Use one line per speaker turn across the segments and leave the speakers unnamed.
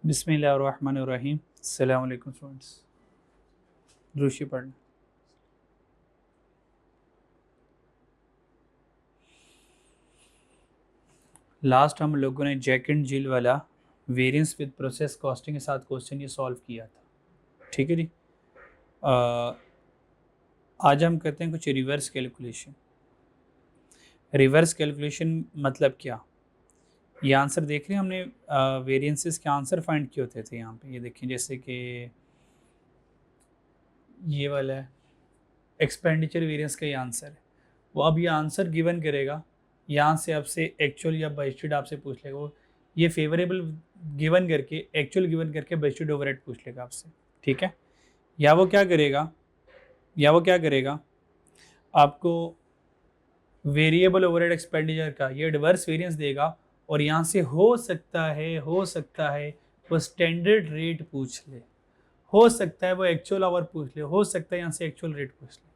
बिस्मिल्लाहिर्रहमानिर्रहीम। अस्सलाम वालेकुम स्टूडेंट्स। रूशी पढ़ना। लास्ट हम लोगों ने जैक एंड जिल वाला वेरिएंस विद प्रोसेस कॉस्टिंग के साथ क्वेश्चन ये सॉल्व किया था। ठीक है जी। आज हम करते हैं कुछ रिवर्स कैलकुलेशन। रिवर्स कैलकुलेशन मतलब क्या? ये आंसर देख रहे हैं हमने, वेरिएंसेस के आंसर फाइंड किए होते थे यहाँ पे। ये देखिए, जैसे कि ये वाला है एक्सपेंडिचर वेरिएंस का ये आंसर है। वो अब ये आंसर गिवन करेगा, यहाँ से आपसे एक्चुअल या बजटेड आपसे पूछ लेगा। वो ये फेवरेबल गिवन करके, एक्चुअल गिवन करके बजटेड ओवरहेड पूछ लेगा आपसे। ठीक है। या वो क्या करेगा, आपको वेरिएबल ओवरहेड एक्सपेंडिचर का ये रिवर्स वेरिएंस देगा, और यहाँ से हो सकता है वो स्टैंडर्ड रेट पूछ ले, हो सकता है वो एक्चुअल आवर पूछ ले, हो सकता है यहाँ से एक्चुअल रेट पूछ ले।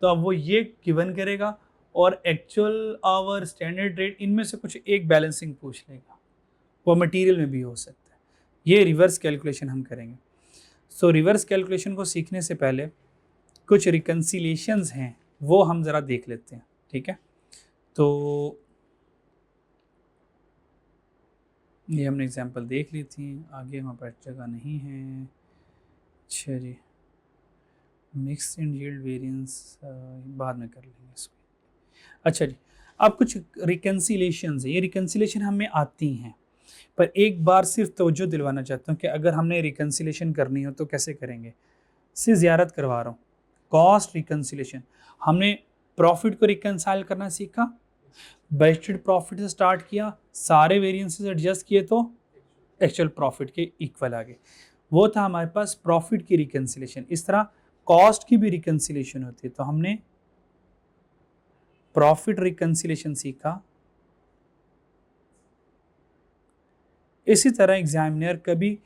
तो अब वो ये गिवन करेगा और एक्चुअल आवर स्टैंडर्ड रेट इनमें से कुछ एक बैलेंसिंग पूछ लेगा। वो मटेरियल में भी हो सकता है। ये रिवर्स कैलकुलेशन हम करेंगे। सो रिवर्स कैलकुलेशन को सीखने से पहले कुछ रिकन्सिलेशंस हैं, वो हम ज़रा देख लेते हैं। ठीक है। तो ये हमने एग्जांपल देख ली थी, आगे हमारे पास जगह नहीं है। अच्छा जी, मिक्स एंड यील्ड वेरिएंस बाद में कर लेंगे इसको। अच्छा जी, अब कुछ रिकन्सिलेशंस है। ये रिकन्सिलेशन हमें आती हैं, पर एक बार सिर्फ तवज्जो दिलवाना चाहता हूँ कि अगर हमने रिकन्सिलेशन करनी हो तो कैसे करेंगे। से ज़ियारत करवा रहा हूँ। कॉस्ट रिकन्सिलेशन, हमने प्रॉफिट को रिकन्साइल करना सीखा, बजटेड प्रॉफिट से स्टार्ट किया, सारे वेरिएंसेस एडजस्ट किए तो एक्चुअल प्रॉफिट के इक्वल आ गए। वो था हमारे पास प्रॉफिट की रिकन्सिलेशन। इस तरह कॉस्ट की भी रिकन्सिलेशन होती है। तो हमने प्रॉफिट रिकन्सिलेशन सीखा। इसी तरह एग्जामिनर कभी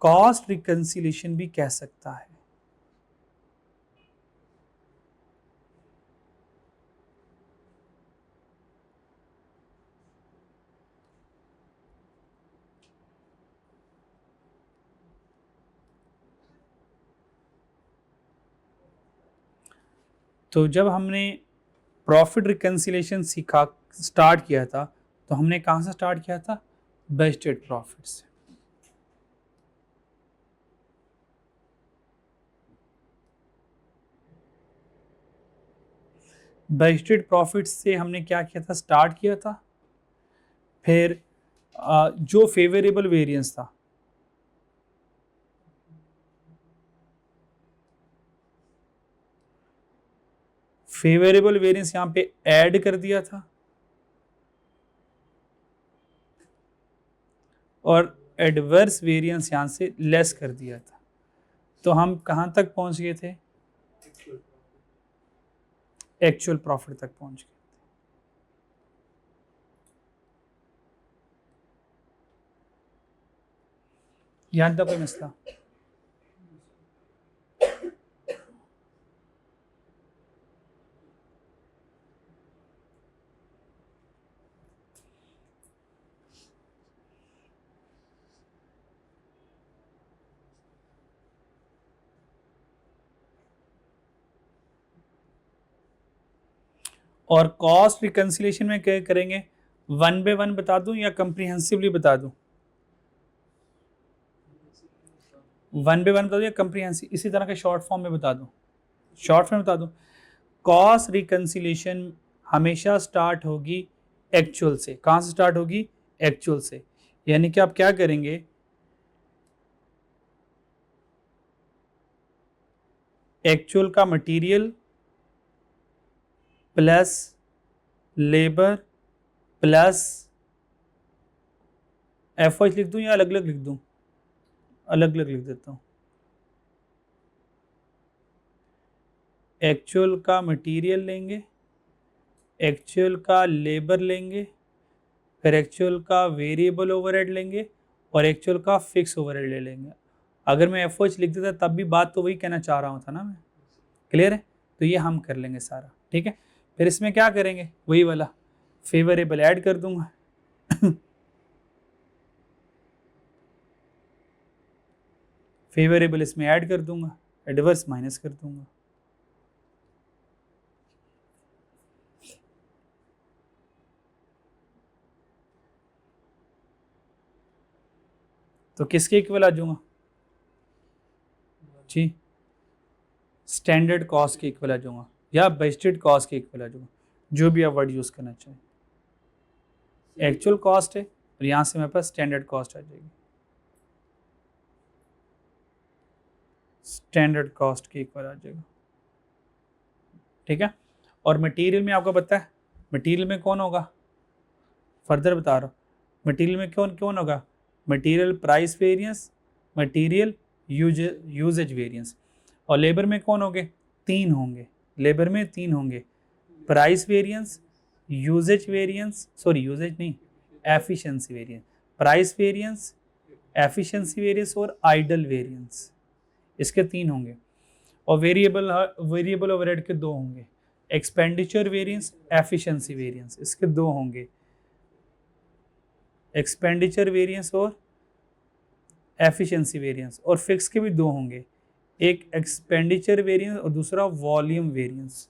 कॉस्ट रिकन्सिलेशन भी कह सकता है। तो जब हमने प्रॉफिट रिकन्सिलेशन सीखा, स्टार्ट किया था, तो हमने कहाँ से स्टार्ट किया था? बजटेड प्रॉफिट से। बजटेड प्रॉफिट से हमने क्या किया था? स्टार्ट किया था। फिर जो फेवरेबल वेरिएंस था, फेवरेबल वेरिएंस यहाँ पे ऐड कर दिया था, और एडवर्स वेरिएंस यहाँ से लेस कर दिया था। तो हम कहाँ तक पहुंच गए थे? एक्चुअल प्रॉफिट तक पहुंच गए। यहाँ तक कोई मसला? और कॉस्ट रिकन्सिलेशन में क्या करेंगे? वन बाय वन बता दूं या कंप्रीहेंसिवली बता दूं? वन बाय वन बता दूं या कंप्रीहेंसिव, इसी तरह के शॉर्ट फॉर्म में बता दूं? शॉर्ट फॉर्म बता दूं। कॉस्ट रिकन्सिलेशन हमेशा स्टार्ट होगी एक्चुअल से। कहां से स्टार्ट होगी? एक्चुअल से। यानी कि आप क्या करेंगे? एक्चुअल का material plus labour plus FOH लिख दूं या अलग अलग लिख दूं? अलग अलग लिख देता हूं। एक्चुअल का मटेरियल लेंगे, एक्चुअल का लेबर लेंगे, फिर एक्चुअल का वेरिएबल ओवरहेड लेंगे, और एक्चुअल का फिक्स ओवरहेड ले लेंगे। अगर मैं एफओएच लिख देता तब भी बात तो वही कहना चाह रहा हूँ था ना मैं। क्लियर है? तो ये हम कर लेंगे सारा। ठीक है। फिर इसमें क्या करेंगे? वही वाला फेवरेबल ऐड कर दूंगा। फेवरेबल इसमें ऐड कर दूंगा, एडवर्स माइनस कर दूंगा। तो किसके इक्वल आ जाऊंगा जी, स्टैंडर्ड कॉस्ट के इक्वल आ जाऊंगा या बजटेड कॉस्ट के इक्वल आ जाऊंगा, जो भी आप वर्ड यूज करना चाहें। एक्चुअल कॉस्ट है और यहाँ से मेरे पास स्टैंडर्ड कॉस्ट आ जाएगी, स्टैंडर्ड कॉस्ट के इक्वल आ जाएगा। ठीक है, और मटेरियल में आपको पता है मटेरियल में कौन होगा, फर्दर बता रहा हूँ, मटेरियल में कौन कौन होगा, material price variance, material usages variance. और लेबर में कौन होंगे, तीन होंगे, लेबर में तीन होंगे, price variance, usages variance, sorry usages नहीं, efficiency variance, price variance, efficiency variance और आइडल वेरिएंस, इसके तीन होंगे। और वेरिएबल ओवरहेड के दो होंगे, एक्सपेंडिचर वेरिएंस, एफिशिएंसी वेरिएंस, इसके दो होंगे, एक्सपेंडिचर वेरिएंस और एफिशिएंसी वेरिएंस। और फिक्स के भी दो होंगे, एक एक्सपेंडिचर वेरिएंस और दूसरा वॉल्यूम वेरिएंस।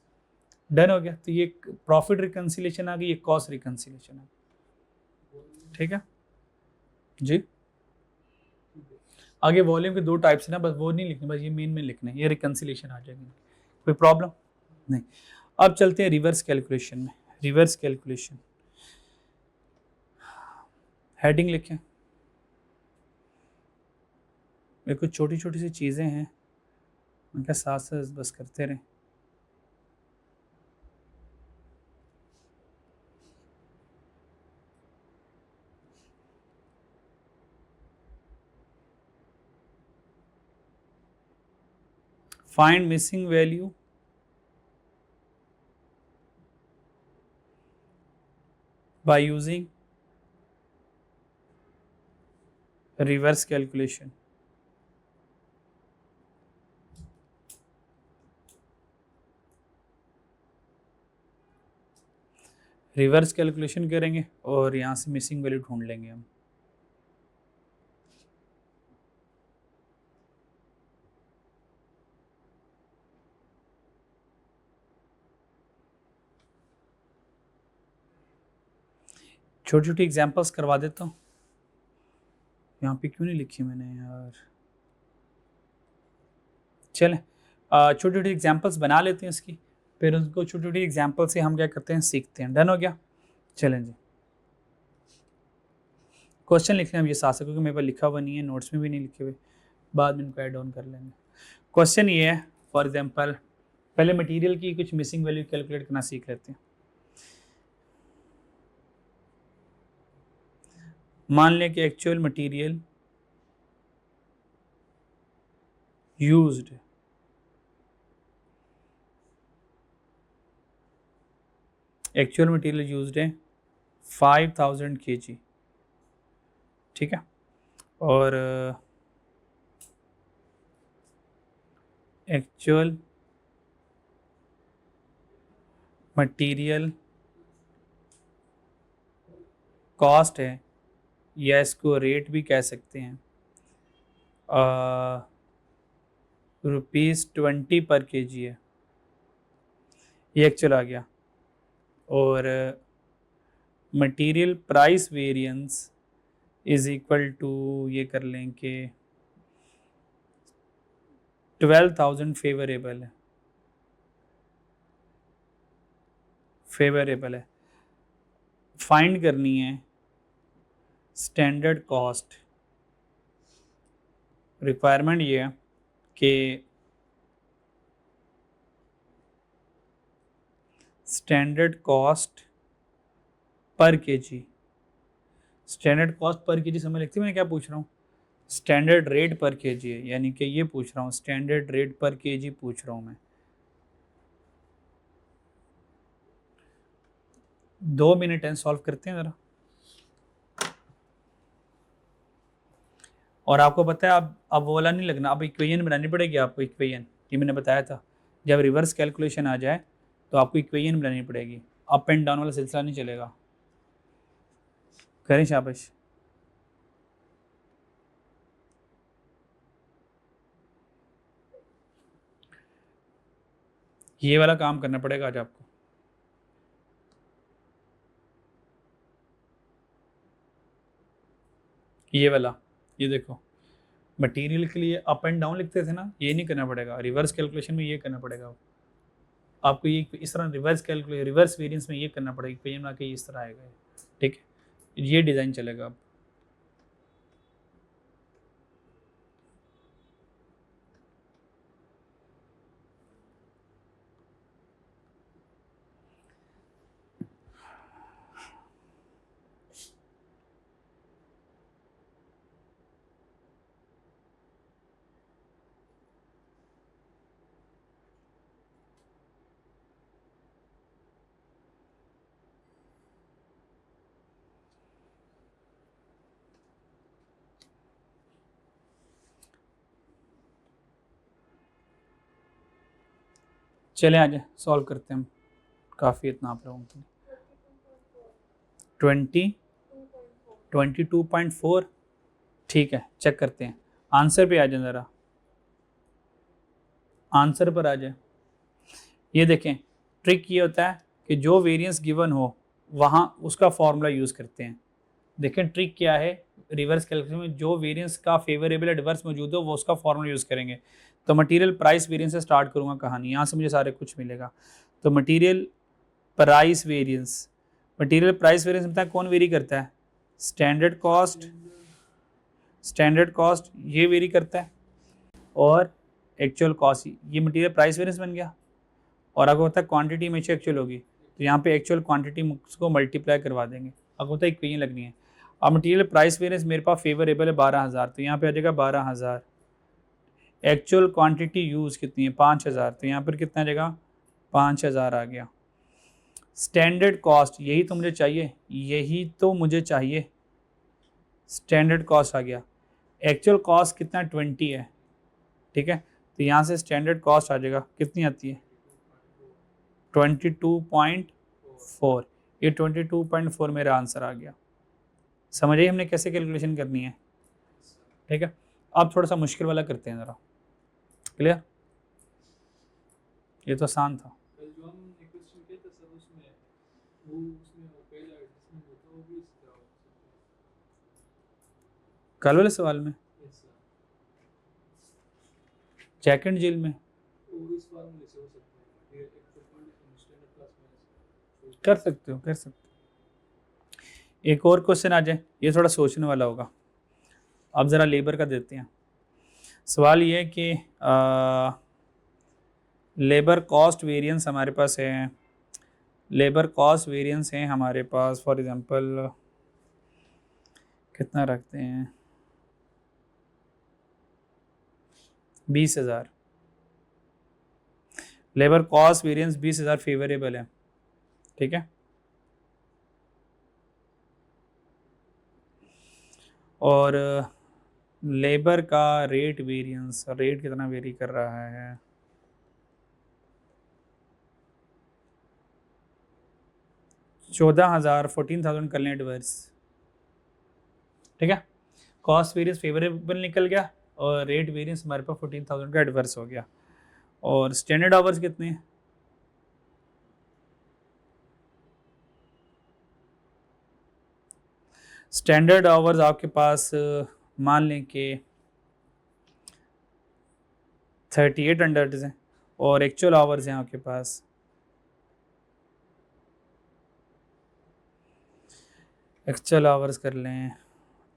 डन हो गया, तो ये प्रॉफिट रिकंसिलेशन आ गई, ये कॉस्ट रिकंसिलेशन आ गई। ठीक है जी, आगे वॉल्यूम के दो टाइप्स है ना, बस वो नहीं लिखने, बस ये मेन में लिखने, ये रिकंसिलेशन आ जाएगी, कोई प्रॉब्लम नहीं। अब चलते हैं रिवर्स कैलकुलेशन में। रिवर्स कैलकुलेशन हेडिंग लिखें, ये कुछ छोटी छोटी सी चीज़ें हैं, उनके साथ साथ बस करते रहें। Find missing value by using reverse calculation। Reverse calculation करेंगे और यहाँ से मिसिंग वैल्यू ढूंढ लेंगे हम। छोटी छोटी एग्जांपल्स करवा देता हूँ, यहाँ पे क्यों नहीं लिखी मैंने यार, चलें छोटी छोटी एग्जांपल्स बना लेते हैं इसकी, फिर उनको छोटी छोटी एग्जांपल से हम क्या करते हैं, सीखते हैं। डन हो गया, चलें जी। क्वेश्चन लिखने हम ये साथ से, क्योंकि मेरे पास लिखा हुआ नहीं है, नोट्स में भी नहीं लिखे हुए, बाद में इनको ऐड ऑन कर लेंगे। क्वेश्चन ये है, फॉर एग्जाम्पल पहले मटीरियल की कुछ मिसिंग वैल्यू कैलकुलेट करना सीख लेते हैं। मान लें कि actual material used actual material used है 5000 kg, ठीक है, और एक्चुअल मटेरियल कॉस्ट है, या इसको रेट भी कह सकते हैं, ₹20 पर kg है, ये एक्चुअल आ गया। और material price variance is equal to, ये कर लें कि 12,000 फेवरेबल है, फेवरेबल है। फाइंड करनी है स्टैंडर्ड कॉस्ट, रिक्वायरमेंट ये है कि standard cost per KG, standard cost per KG समझ लगती है मैं क्या पूछ रहा हूँ, स्टैंडर्ड रेट पर केजी है, यानी कि ये पूछ रहा हूँ, स्टैंडर्ड रेट पर केजी पूछ रहा हूँ मैं। 2 मिनट हैं, सॉल्व करते हैं ज़रा। और आपको पता है अब वो वाला नहीं लगना, अब इक्वेशन बनानी पड़ेगी आपको, इक्वेशन ये मैंने बताया था, जब रिवर्स कैलकुलेशन आ जाए तो आपको इक्वेशन बनानी पड़ेगी, अप एंड डाउन वाला सिलसिला नहीं चलेगा। करें शाबाश। ये वाला काम करना पड़ेगा आज आपको। ये वाला, ये देखो, मटेरियल के लिए अप एंड डाउन लिखते थे ना, ये नहीं करना पड़ेगा, रिवर्स कैलकुलेशन में ये करना पड़ेगा आपको। ये इस तरह रिवर्स वेरिएंस में ये करना पड़ेगा, पेज में आके इस तरह आएगा, ठीक है, ये डिज़ाइन चलेगा अब। चले आजा सॉल्व करते हैं हम, काफ़ी इतना आप लोगों के लिए। 22.4, ठीक है, चेक करते हैं। आंसर पे आ जाए ज़रा, आंसर पर आ जाए। ये देखें, ट्रिक ये होता है कि जो वेरिएंस गिवन हो वहाँ उसका फॉर्मूला यूज़ करते हैं। देखें ट्रिक क्या है, रिवर्स कैलकुलेशन में जो वेरिएंस का फेवरेबल एडवर्स मौजूद हो वो उसका फॉर्मूला यूज़ करेंगे। तो मटेरियल प्राइस वेरिएंस से स्टार्ट करूँगा कहानी, यहाँ से मुझे सारे कुछ मिलेगा। तो material price variance, material price variance में कौन वेरी करता है? स्टैंडर्ड कॉस्ट, स्टैंडर्ड कॉस्ट ये वेरी करता है, और एक्चुअल कॉस्ट, ये मटेरियल प्राइस वेरिएंस बन गया। और आपको पता है क्वांटिटी हमेशा एक्चुअल होगी, तो यहाँ पे एक्चुअल क्वांटिटी को मल्टीप्लाई करवा देंगे। आपको पता है इक्वेशन लगनी है। अब मटेरियल प्राइस वेरिएंस मेरे पास फेवरेबल है 12,000, तो यहाँ पे आ जाएगा 12,000। एक्चुअल क्वांटिटी यूज़ कितनी है? 5,000, तो यहाँ पर कितना आ जाएगा? 5,000 आ गया। स्टैंडर्ड कॉस्ट, यही तो मुझे चाहिए, यही तो मुझे चाहिए, स्टैंडर्ड कॉस्ट आ गया। एक्चुअल कॉस्ट कितना? 20 है, ठीक है, तो यहाँ से स्टैंडर्ड कॉस्ट आ जाएगा, कितनी आती है? 22.4। ये 22.4 मेरा आंसर आ गया। समझ आइए हमने कैसे कैलकुलेशन करनी है, ठीक है। अब थोड़ा सा मुश्किल वाला करते हैं ज़रा, क्लियर? ये तो आसान था। कल वाले सवाल में जैक एंड जिल में कर सकते हो, कर सकते हो। एक और क्वेश्चन आ जाए, ये थोड़ा सोचने वाला होगा। अब ज़रा लेबर का देते हैं। सवाल ये है कि लेबर कॉस्ट वेरिएंस हमारे पास है, लेबर कॉस्ट वेरिएंस है हमारे पास, फॉर एग्जांपल कितना रखते हैं? 20,000। लेबर कॉस्ट वेरिएंस 20,000 फेवरेबल है, ठीक है। और लेबर का रेट वेरिएंस, रेट कितना वेरी कर रहा है? 14,000, 14,000 कर लें एडवर्स, ठीक है। कॉस्ट वेरिएंस फेवरेबल निकल गया और रेट वेरिएंस हमारे पास 14,000 का एडवर्स हो गया। और स्टैंडर्ड आवर्स कितने हैं? स्टैंडर्ड आवर्स आपके पास मान लें कि 3800 हैं, और एक्चुअल आवर्स हैं आपके पास, एक्चुअल आवर्स कर लें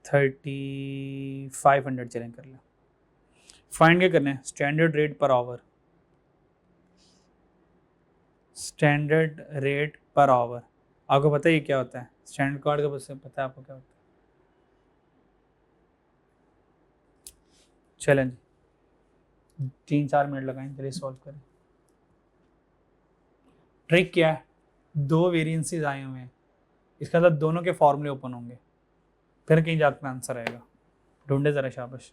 3500 चलें कर लें। फाइंड क्या करना है? Standard rate per hour, standard rate per hour. आपको पता है ये क्या होता है? स्टैंडर्ड कार्ड का बस पता है आपको क्या होता है? चलें 3-4 मिनट लगाएं, चलिए सॉल्व करें। ट्रिक क्या है? दो वेरिएंसेस आए हुए हैं, इसका मतलब दोनों के फॉर्मूले ओपन होंगे, फिर कहीं जाकर आंसर आएगा। ढूंढे ज़रा, शाबाश।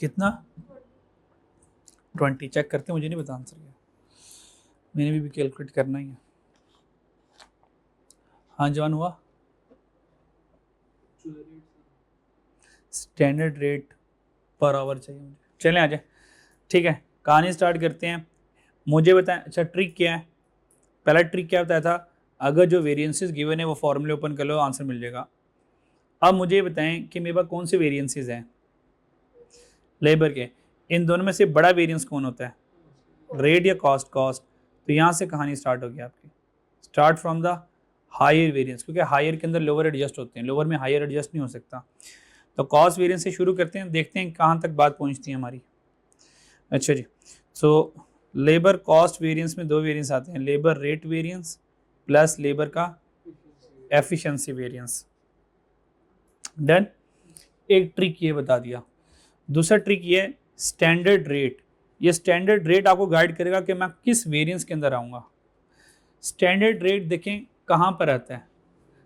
कितना 20 चेक करते हैं, मुझे नहीं पता आंसर क्या, मैंने भी कैलकुलेट करना ही है। हाँ जवान हुआ, स्टैंडर्ड रेट पर आवर चाहिए मुझे। चलें आ जाए, ठीक है कहानी स्टार्ट करते हैं। मुझे बताएं, अच्छा ट्रिक क्या है, पहला ट्रिक क्या बताया था, अगर जो वेरिएंसेस गिवन है वो फॉर्मूले ओपन कर लो, आंसर मिल जाएगा। अब मुझे बताएं कि मेरे पास कौन से वेरिएंसेस हैं लेबर के, इन दोनों में से बड़ा वेरिएंस कौन होता है, रेट या कॉस्ट, कॉस्ट। तो यहाँ से कहानी स्टार्ट होगी आपकी, start from the higher variance, क्योंकि हायर के अंदर लोअर एडजस्ट होते हैं, लोअर में हायर एडजस्ट नहीं हो सकता। तो कॉस्ट वेरिएंस से शुरू करते हैं, देखते हैं कहाँ तक बात पहुँचती है हमारी। अच्छा जी, सो लेबर कॉस्ट वेरिएंस में दो वेरिएंस आते हैं, labour rate variance plus labour का एफिशिएंसी वेरिएंस। डन, एक ट्रिक ये बता दिया। दूसरा ट्रिक ये है स्टैंडर्ड रेट, ये स्टैंडर्ड रेट आपको गाइड करेगा कि मैं किस वेरिएंस के अंदर आऊँगा। स्टैंडर्ड रेट देखें कहाँ पर आता है,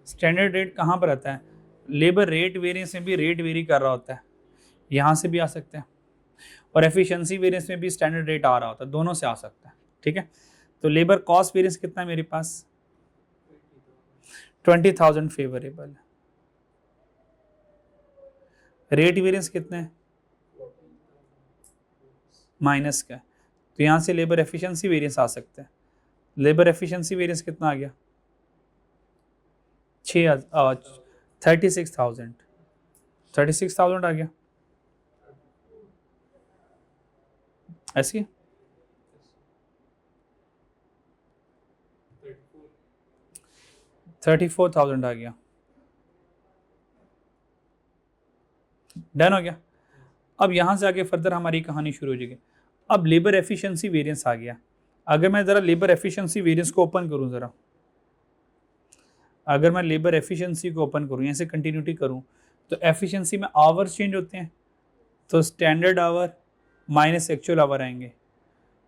स्टैंडर्ड रेट कहाँ पर आता है, लेबर रेट वेरिएंस में भी रेट वेरी कर रहा होता है, यहाँ से भी आ सकते हैं, और एफिशिएंसी वेरिएंस में भी स्टैंडर्ड रेट आ रहा होता है, दोनों से आ सकता है। ठीक है, तो लेबर कॉस्ट वेरिएंस कितना है मेरे पास, 20,000 फेवरेबल है। रेट वेरिएंस कितने हैं, माइनस का है, तो यहाँ से लेबर एफिशिएंसी वेरिएंस आ सकता है। लेबर एफिशिएंसी वेरिएंस कितना आ गया, 36,000, 36,000 आ गया, ऐसी 34,000 आ गया। डन हो गया। अब यहाँ से आगे फर्दर हमारी कहानी शुरू हो जाएगी। अब लेबर एफिशिएंसी वेरिएंस आ गया, अगर मैं ज़रा लेबर एफिशिएंसी वेरिएंस को ओपन करूँ ज़रा, अगर मैं लेबर एफिशिएंसी को ओपन करूँ, यहाँ से कंटिन्यूटी करूँ, तो एफिशिएंसी में आवर्स चेंज होते हैं, तो standard our minus actual our आएंगे,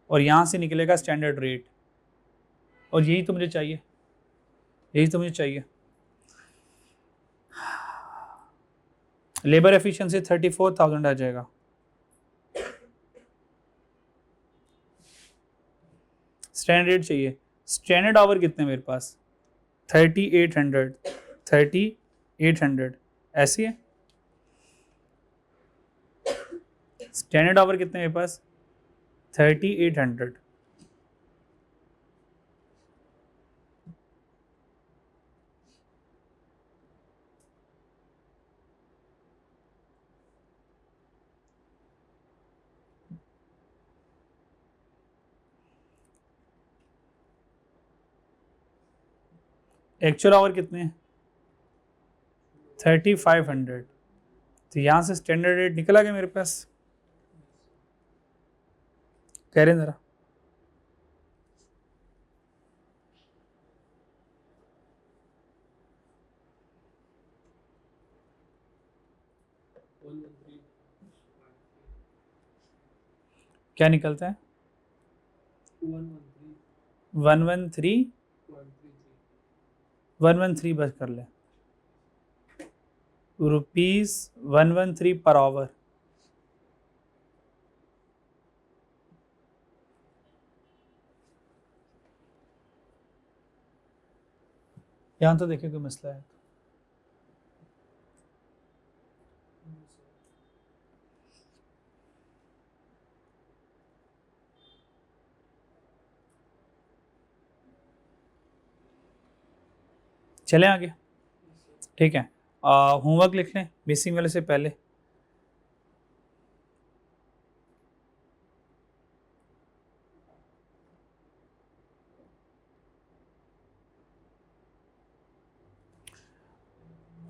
और यहाँ से निकलेगा स्टैंडर्ड रेट, और यही तो मुझे चाहिए, यही तो मुझे चाहिए। लेबर एफिशिएंसी 34,000 आ जाएगा, स्टैंडर्ड रेट चाहिए, स्टैंडर्ड आवर कितने मेरे पास 3800, 3800 ऐसी है, स्टैंडर्ड आवर कितने मेरे पास 3800। एक्चुअल आवर कितने हैं 3500, तो यहाँ से स्टैंडर्ड रेट निकला गया मेरे पास, कह रहे हैं ज़रा, क्या निकलता है 113 बस कर ले, ₹113 पर आवर। यहाँ तो देखिए कोई मसला है, चलें आगे, ठीक है। होमवर्क लिख लें मिसिंग वाले से पहले,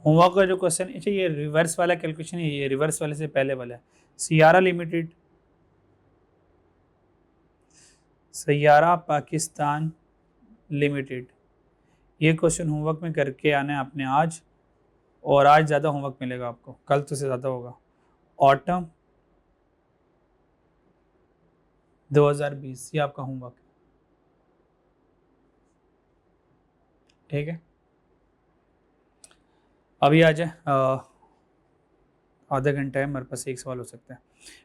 होमवर्क का जो क्वेश्चन, अच्छा ये रिवर्स वाला कैलकुलेशन है, ये रिवर्स वाले से पहले वाला है, Sierra Limited, Sierra Pakistan Limited, ये क्वेश्चन होमवर्क में करके आना है आपने आज, और आज ज़्यादा होमवर्क मिलेगा आपको, कल तो से ज़्यादा होगा। ऑटम 2020 ये आपका होमवर्क, ठीक है। अभी आ जाए, आधा घंटा है हमारे पास, एक सवाल हो सकता है।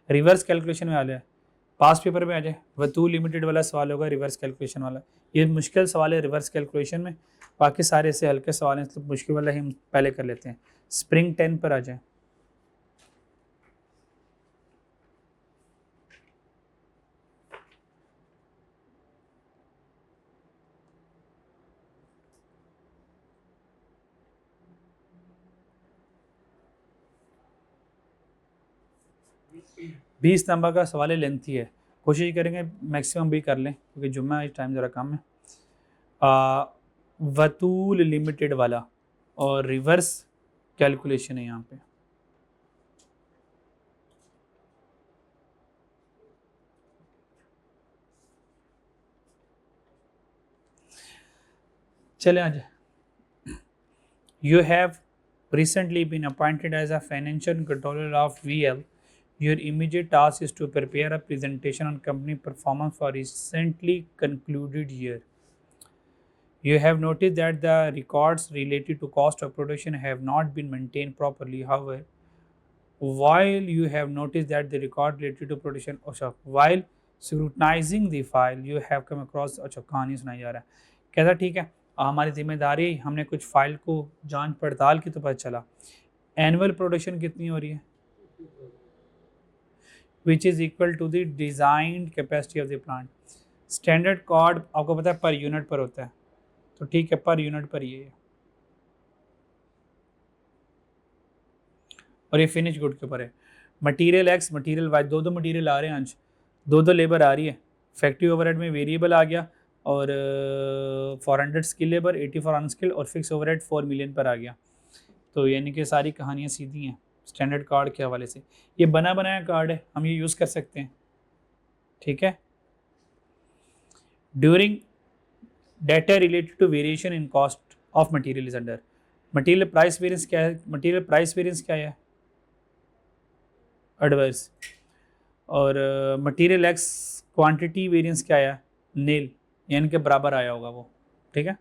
रिवर्स कैलकुलेशन में आ जाए, पास पेपर में आ जाए, वतूल लिमिटेड वाला सवाल होगा रिवर्स कैलकुलेशन वाला। ये मुश्किल सवाल है रिवर्स कैलकुलेशन में, बाकी सारे से हल्के सवाल हैं, तो मुश्किल वाला ही हम पहले कर लेते हैं। स्प्रिंग 10 पर आ जाए। बीस नंबर का सवाल है, लेंथी है, कोशिश करेंगे मैक्सिमम भी कर लें क्योंकि जुम्मा इस टाइम ज़रा कम है। वतूल लिमिटेड वाला और रिवर्स कैलकुलेशन है यहाँ पे। चले आ जाए। You have recently been appointed as a financial controller of VL. Your immediate task is to prepare a presentation on company performance for recently concluded year. You have noticed that the records related to cost of production have not been maintained properly. However, while you have noticed that the record related to production, while scrutinizing the file, you have come across, अच्छा कहानी सुनाई जा रहा है कैसा, ठीक है, हमारी जिम्मेदारी, हमने कुछ फाइल को जांच पड़ताल की तो पता चला एनुअल प्रोडक्शन कितनी हो रही है, which is equal to the designed capacity of the plant. Standard cord आपको पता है पर यूनिट पर होता है, तो ठीक है पर यूनिट पर ये है, और ये फिनिश गुड के ऊपर है। मटीरियल एक्स मटीरियल वाई, दो दो मटीरियल आ रहे हैं आज, दो दो लेबर आ रही है, फैक्ट्री ओवरहेड में वेरिएबल आ गया, और 400 स्किल लेबर, 84 अनस्किल्ड, और फिक्स ओवरहेड 4 मिलियन पर आ गया। तो यानी कि सारी कहानियाँ सीधी हैं स्टैंडर्ड कार्ड के हवाले से। ये बना बनाया कार्ड है, हम ये यूज़ कर सकते हैं, ठीक है। During data related to variation in cost of material is under. Material price variance क्या है, मटीरियल प्राइस वेरियंस क्या है, एडवर्स, और मटीरियल एक्स क्वांटिटी वेरिएंस क्या आया, नील, यानी कि बराबर आया होगा वो, ठीक है।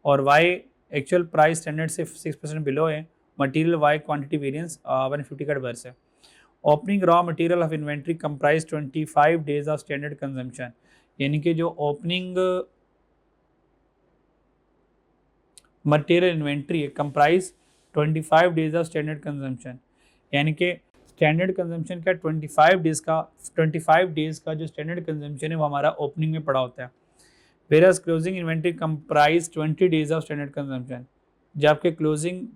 और वाई एक्चुअल प्राइस स्टैंडर्ड से 6% बिलो है, मटीरियल वाई क्वांटिटी वेरिएंस 150 का एडवर्स है। Opening raw material of inventory comprise 25 days of standard consumption, यानी कि जो ओपनिंग मटीरियल इन्वेंट्री है comprise 25 days of standard consumption, यानी कि स्टैंडर्ड कंजम्पशन का 25 डेज का जो स्टैंडर्ड कंजम्पशन है वो हमारा ओपनिंग में पड़ा होता है। Versus closing inventory comprise 20 days of standard consumption, जबकि क्लोजिंग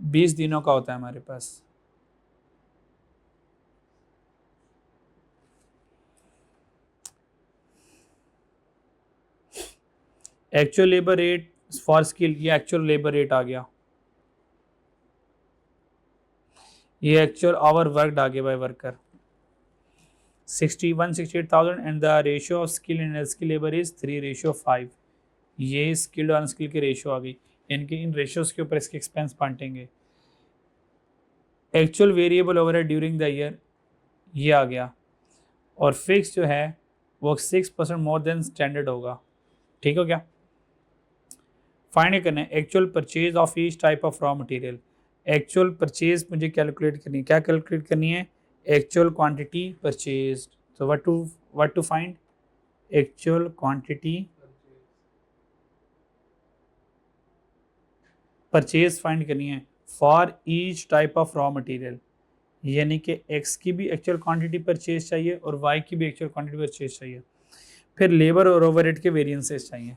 20 दिनों का होता है हमारे पास। Actual labour rate for skill, ये एक्चुअल लेबर रेट आ गया, ये एक्चुअल आवर वर्कड आ गया by worker 68,000 and the ratio of skill and unskill labour is 3:5। ये स्किल्ड और अनस्किल की रेशियो आ गई, यानी कि इन रेशियोज के ऊपर इसके एक्सपेंस बांटेंगे। Actual variable overhead during the year, ये आ गया, और फिक्स जो है वो 6% मोर देन स्टैंडर्ड होगा, ठीक हो गया। फाइंड करना है actual purchase of each type of raw material. Actual purchase मुझे कैलकुलेट करनी है, क्या कैलकुलेट करनी है, एक्चुअल क्वांटिटी परचेज। तो what to find, actual quantity purchase find करनी है for each type of raw material, यानी कि एक्स की भी एक्चुअल क्वांटिटी परचेज चाहिए और वाई की भी एक्चुअल क्वांटिटी परचेज चाहिए, फिर लेबर और ओवरहेड के वेरिएंसेस चाहिए,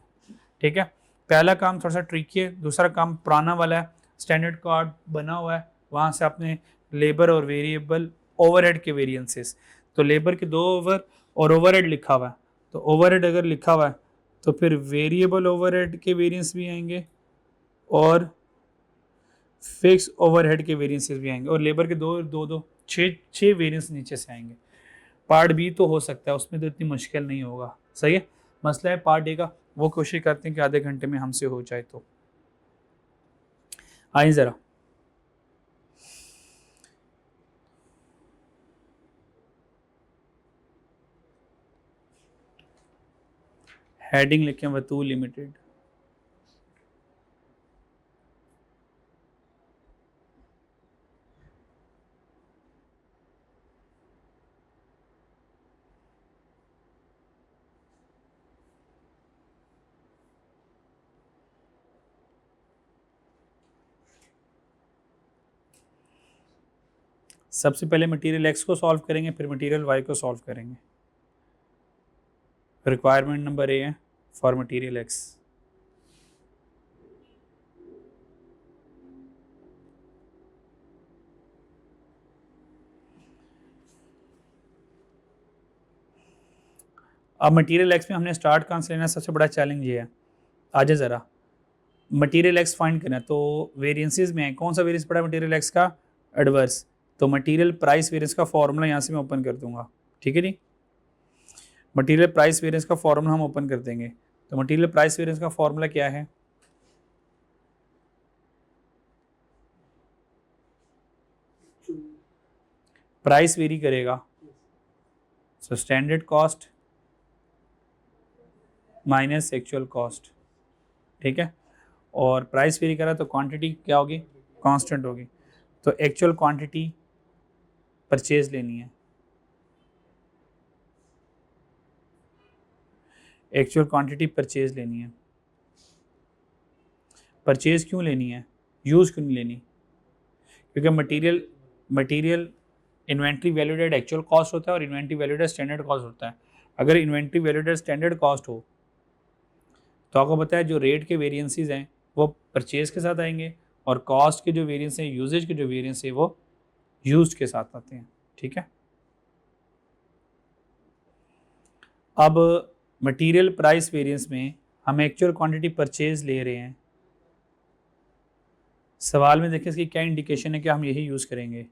ठीक है। पहला काम थोड़ा सा ट्रिकी है, दूसरा काम पुराना वाला है, स्टैंडर्ड कार्ड बना हुआ है, वहाँ से आपने लेबर और वेरिएबल ओवरहेड के वेरिएंसेस, तो लेबर के 2 ओवर और ओवरहेड लिखा हुआ है, तो ओवरहेड अगर लिखा हुआ है तो फिर वेरिएबल ओवरहेड के वेरिएंस भी आएंगे और फिक्स ओवरहेड के वेरिएंसेस भी आएंगे, और लेबर के दो छः वेरिएंस नीचे से आएंगे। पार्ट बी तो हो सकता है, उसमें तो इतनी मुश्किल नहीं होगा, सही है। मसला है पार्ट ए का, वो कोशिश करते हैं कि आधे घंटे में हमसे हो जाए। तो आइए ज़रा हेडिंग लिखें, वतूल लिमिटेड, सबसे पहले मटेरियल एक्स को सॉल्व करेंगे, फिर मटेरियल वाई को सॉल्व करेंगे। रिक्वायरमेंट नंबर ए है फॉर मटेरियल एक्स। अब मटेरियल एक्स में हमने स्टार्ट कहाँ से लेना है, सबसे बड़ा चैलेंज ये है। आजा ज़रा मटेरियल एक्स फाइंड करना है, तो वेरिएंसेस में है, कौन सा वेरिएंस पड़ा है मटेरियल एक्स का, एडवर्स। तो मटेरियल प्राइस वेरिएंस का फॉर्मूला यहाँ से मैं ओपन कर दूंगा, ठीक है जी। मटेरियल प्राइस वेरिएंस का फॉर्मूला हम ओपन कर देंगे। तो मटेरियल प्राइस वेरिएंस का फॉर्मूला क्या है, प्राइस वेरी करेगा, so standard cost minus actual cost, ठीक है। और प्राइस वेरी करा तो क्वांटिटी क्या होगी, कांस्टेंट होगी। तो एक्चुअल क्वांटिटी परचेज लेनी है, एक्चुअल क्वांटिटी परचेज लेनी है। परचेज क्यों लेनी है, यूज़ क्यों नहीं लेनी, क्योंकि material inventory valued at actual cost होता है और inventory valued at standard cost होता है। अगर inventory valued at standard cost हो तो आपको पता है जो रेट के वेरिएंसेस हैं वो परचेज के साथ आएंगे, और कॉस्ट के जो वेरिएंस हैं, यूजेज के जो वेरिएंस है वो यूज्ड के साथ आते हैं, ठीक है। अब मटेरियल प्राइस वेरिएंस में हम एक्चुअल क्वांटिटी परचेज ले रहे हैं। सवाल में देखिए इसकी क्या इंडिकेशन है कि हम यही यूज़ करेंगे।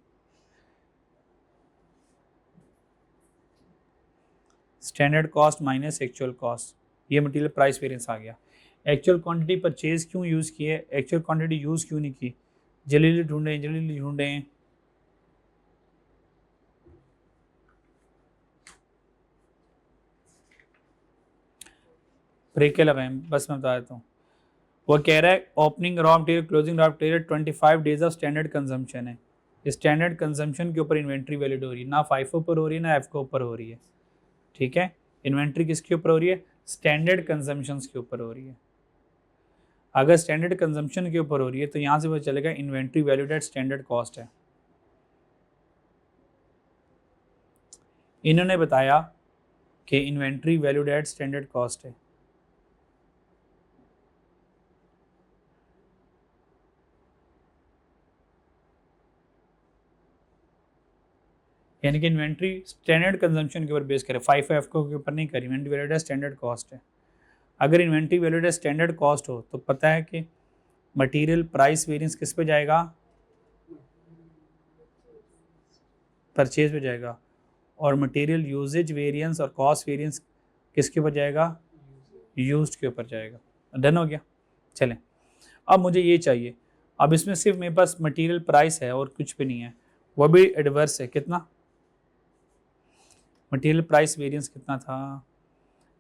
Standard cost minus actual cost, ये मटेरियल प्राइस वेरिएंस आ गया। एक्चुअल क्वांटिटी परचेज क्यों यूज़ की है, एक्चुअल क्वांटिटी यूज़ क्यों नहीं की, जल्दी ढूंढें। ब्रेक के लगाएं, बस मैं बता देता हूँ। वो कह रहा है opening raw material closing raw material 25 days of standard consumption है। स्टैंडर्ड कंजम्पशन के ऊपर इन्वेंट्री वैलिड हो रही है, ना फाइफो पर हो रही है ना एफ के ऊपर हो रही है, ठीक है। इन्वेंट्री किसके ऊपर हो रही है, स्टैंडर्ड कंजम्पशन के ऊपर हो रही है। अगर स्टैंडर्ड कंजम्पशन के ऊपर हो रही है तो यहाँ से पता चलेगा inventory valued at standard cost है। इन्होंने बताया कि inventory valued at standard cost है। यानी कि इन्वेंट्री स्टैंडर्ड कंजम्पशन के ऊपर बेस करे, 5F के ऊपर नहीं करी, inventory valued at standard cost है। अगर inventory valued at standard cost हो तो पता है कि मटेरियल प्राइस वेरिएंस किस पे जाएगा, परचेज पे जाएगा, और मटेरियल यूजेज वेरिएंस और कॉस्ट वेरिएंस किसके ऊपर जाएगा, यूज्ड के ऊपर जाएगा। डन हो गया। चलें अब मुझे ये चाहिए, अब इसमें सिर्फ मेरे पास मटेरियल प्राइस है और कुछ भी नहीं है, वो भी एडवर्स है। कितना, मटेरियल प्राइस वेरिएंस कितना था,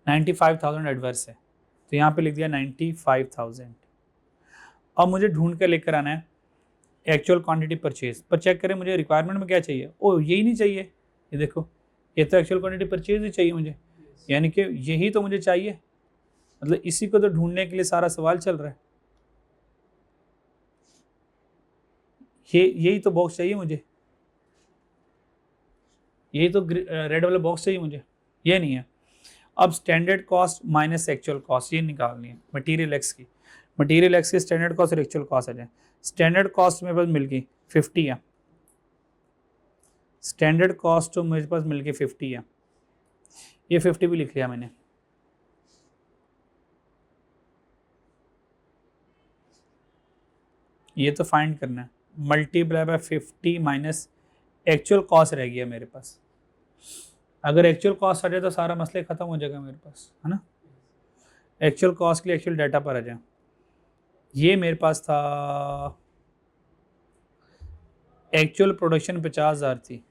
95,000 एडवर्स है, तो यहाँ पे लिख दिया 95,000। अब मुझे ढूंढ कर लेकर आना है एक्चुअल क्वांटिटी परचेज पर। चेक करें मुझे रिक्वायरमेंट में क्या चाहिए, ओ यही नहीं चाहिए, ये देखो ये तो एक्चुअल क्वांटिटी परचेज ही चाहिए मुझे, यानी कि यही तो मुझे चाहिए, मतलब इसी को तो ढूंढने के लिए सारा सवाल चल रहा है। यही तो बॉक्स चाहिए मुझे, यही तो रेड वाला बॉक्स चाहिए मुझे, ये नहीं है। अब standard cost minus actual cost ये निकालनी है मटेरियल एक्स की। मटेरियल एक्स की स्टैंडर्ड कॉस्ट और एक्चुअल कॉस्ट आ जाए। स्टैंडर्ड कॉस्ट मेरे पास मिल गई 50 है, स्टैंडर्ड कॉस्ट तो मेरे पास मिल गई 50 है, ये 50 भी लिख लिया मैंने। ये तो फाइंड करना है, multiply by 50 minus actual cost रह गया मेरे पास। अगर एक्चुअल कॉस्ट आ जाए तो सारा मसले खत्म हो जाएगा मेरे पास, है ना। एक्चुअल कॉस्ट के लिए एक्चुअल डाटा पर आ जाए। ये मेरे पास था, एक्चुअल प्रोडक्शन 50,000 थी,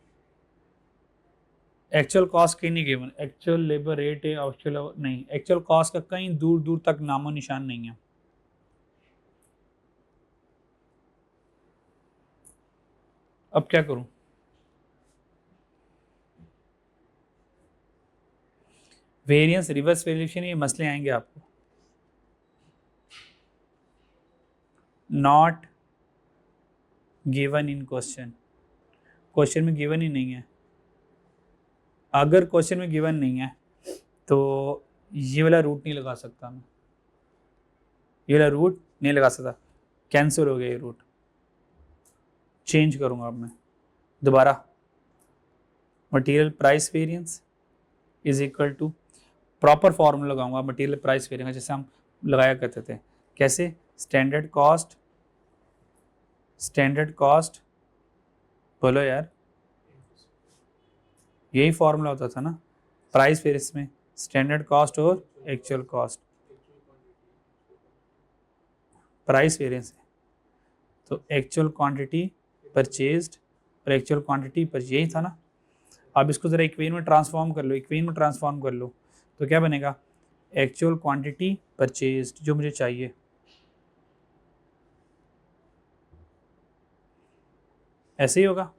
एक्चुअल कॉस्ट कहीं नहीं गिवन, एक्चुअल लेबर रेट है, एक्चुअल नहीं, एक्चुअल कॉस्ट का कहीं दूर दूर तक नामो निशान नहीं है। अब क्या करूं, वेरिएंस रिवर्स वेरिएशन ये मसले आएंगे आपको। Not given in question, question में गिवन ही नहीं है, अगर क्वेश्चन में गिवन नहीं है तो ये वाला रूट नहीं लगा सकता मैं, ये वाला रूट नहीं लगा सकता, कैंसिल हो गया ये रूट, चेंज करूँगा अब मैं दोबारा। Material price variance is equal to, proper formula लगाऊंगा मटेरियल प्राइस वेरिएंस जैसे हम लगाया करते थे, कैसे, स्टैंडर्ड कॉस्ट बोलो यार, यही फॉर्मूला होता था ना प्राइस वेरिएंस में, स्टैंडर्ड कॉस्ट और एक्चुअल कॉस्ट, प्राइस वेरिएंस है तो एक्चुअल क्वांटिटी परचेज्ड और एक्चुअल क्वांटिटी पर, यही था ना। अब इसको ज़रा इक्वेशन में ट्रांसफॉर्म कर लो, तो क्या बनेगा, एक्चुअल क्वांटिटी परचेज्ड जो मुझे चाहिए, ऐसे ही होगा,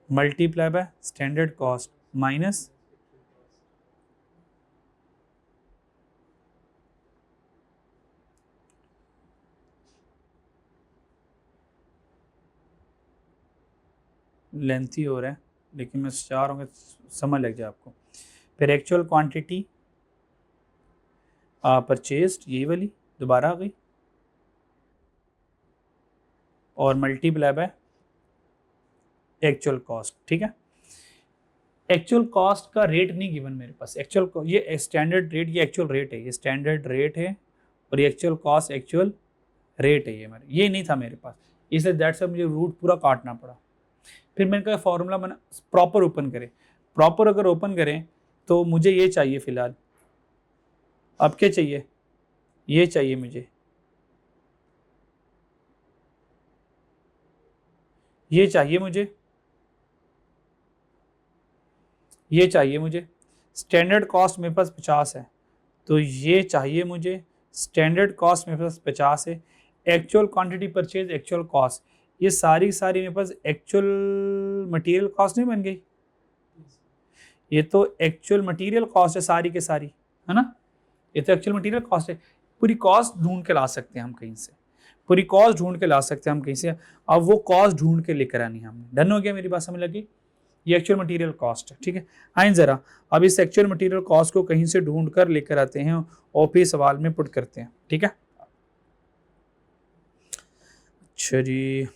multiply by standard cost minus lengthy हो रहा है लेकिन मैं चाह रहा हूँ कि समझ लग जाए आपको। फिर एक्चुअल क्वांटिटी परचेज्ड, यही वाली दोबारा आ गई, और मल्टीप्लाई बाय एक्चुअल कॉस्ट, ठीक है। एक्चुअल कॉस्ट का रेट नहीं गिवन मेरे पास, एक्चुअल ये स्टैंडर्ड रेट, ये एक्चुअल रेट है, ये स्टैंडर्ड रेट है, और ये एक्चुअल कॉस्ट एक्चुअल रेट है, ये नहीं था मेरे पास, इसलिए दैट से मुझे रूट पूरा काटना पड़ा। फिर मैंने कहा फॉर्मूला बना, प्रॉपर ओपन करें, प्रॉपर अगर ओपन करें तो मुझे ये चाहिए फिलहाल, अब क्या चाहिए, ये चाहिए मुझे, ये चाहिए मुझे, स्टैंडर्ड कॉस्ट मेरे पास 50 है तो ये चाहिए मुझे, स्टैंडर्ड कॉस्ट मेरे पास 50 है, actual quantity purchase actual cost, ये सारी मेरे पास एक्चुअल मटेरियल कॉस्ट नहीं बन गई, ये तो एक्चुअल मटेरियल कॉस्ट है सारी के सारी, है ना, ये तो एक्चुअल मटेरियल कॉस्ट है, पूरी कॉस्ट ढूंढ के ला सकते हैं हम कहीं से, अब वो कॉस्ट ढूंढ के लेकर आनी है हमने, डन हो गया, मेरी बात समझ लगी, ये एक्चुअल मटेरियल कॉस्ट है, ठीक है। आइए जरा अब इस एक्चुअल मटेरियल कॉस्ट को कहीं से ढूंढ कर लेकर आते हैं और फिर सवाल में पुट करते हैं, ठीक है। अच्छा जी,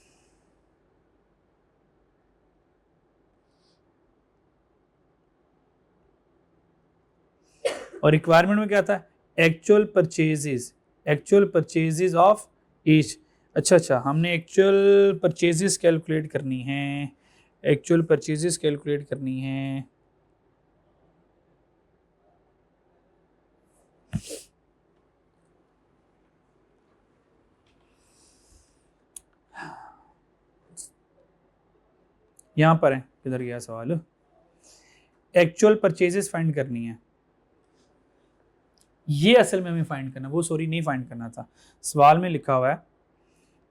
और रिक्वायरमेंट में क्या था, एक्चुअल परचेजेस ऑफ ईच, अच्छा हमने एक्चुअल परचेजेस कैलकुलेट करनी है, यहां पर है, किधर गया सवाल, एक्चुअल परचेजेस फाइंड करनी है, ये असल में हमें फाइंड करना, वो सॉरी नहीं फाइंड करना था, सवाल में लिखा हुआ है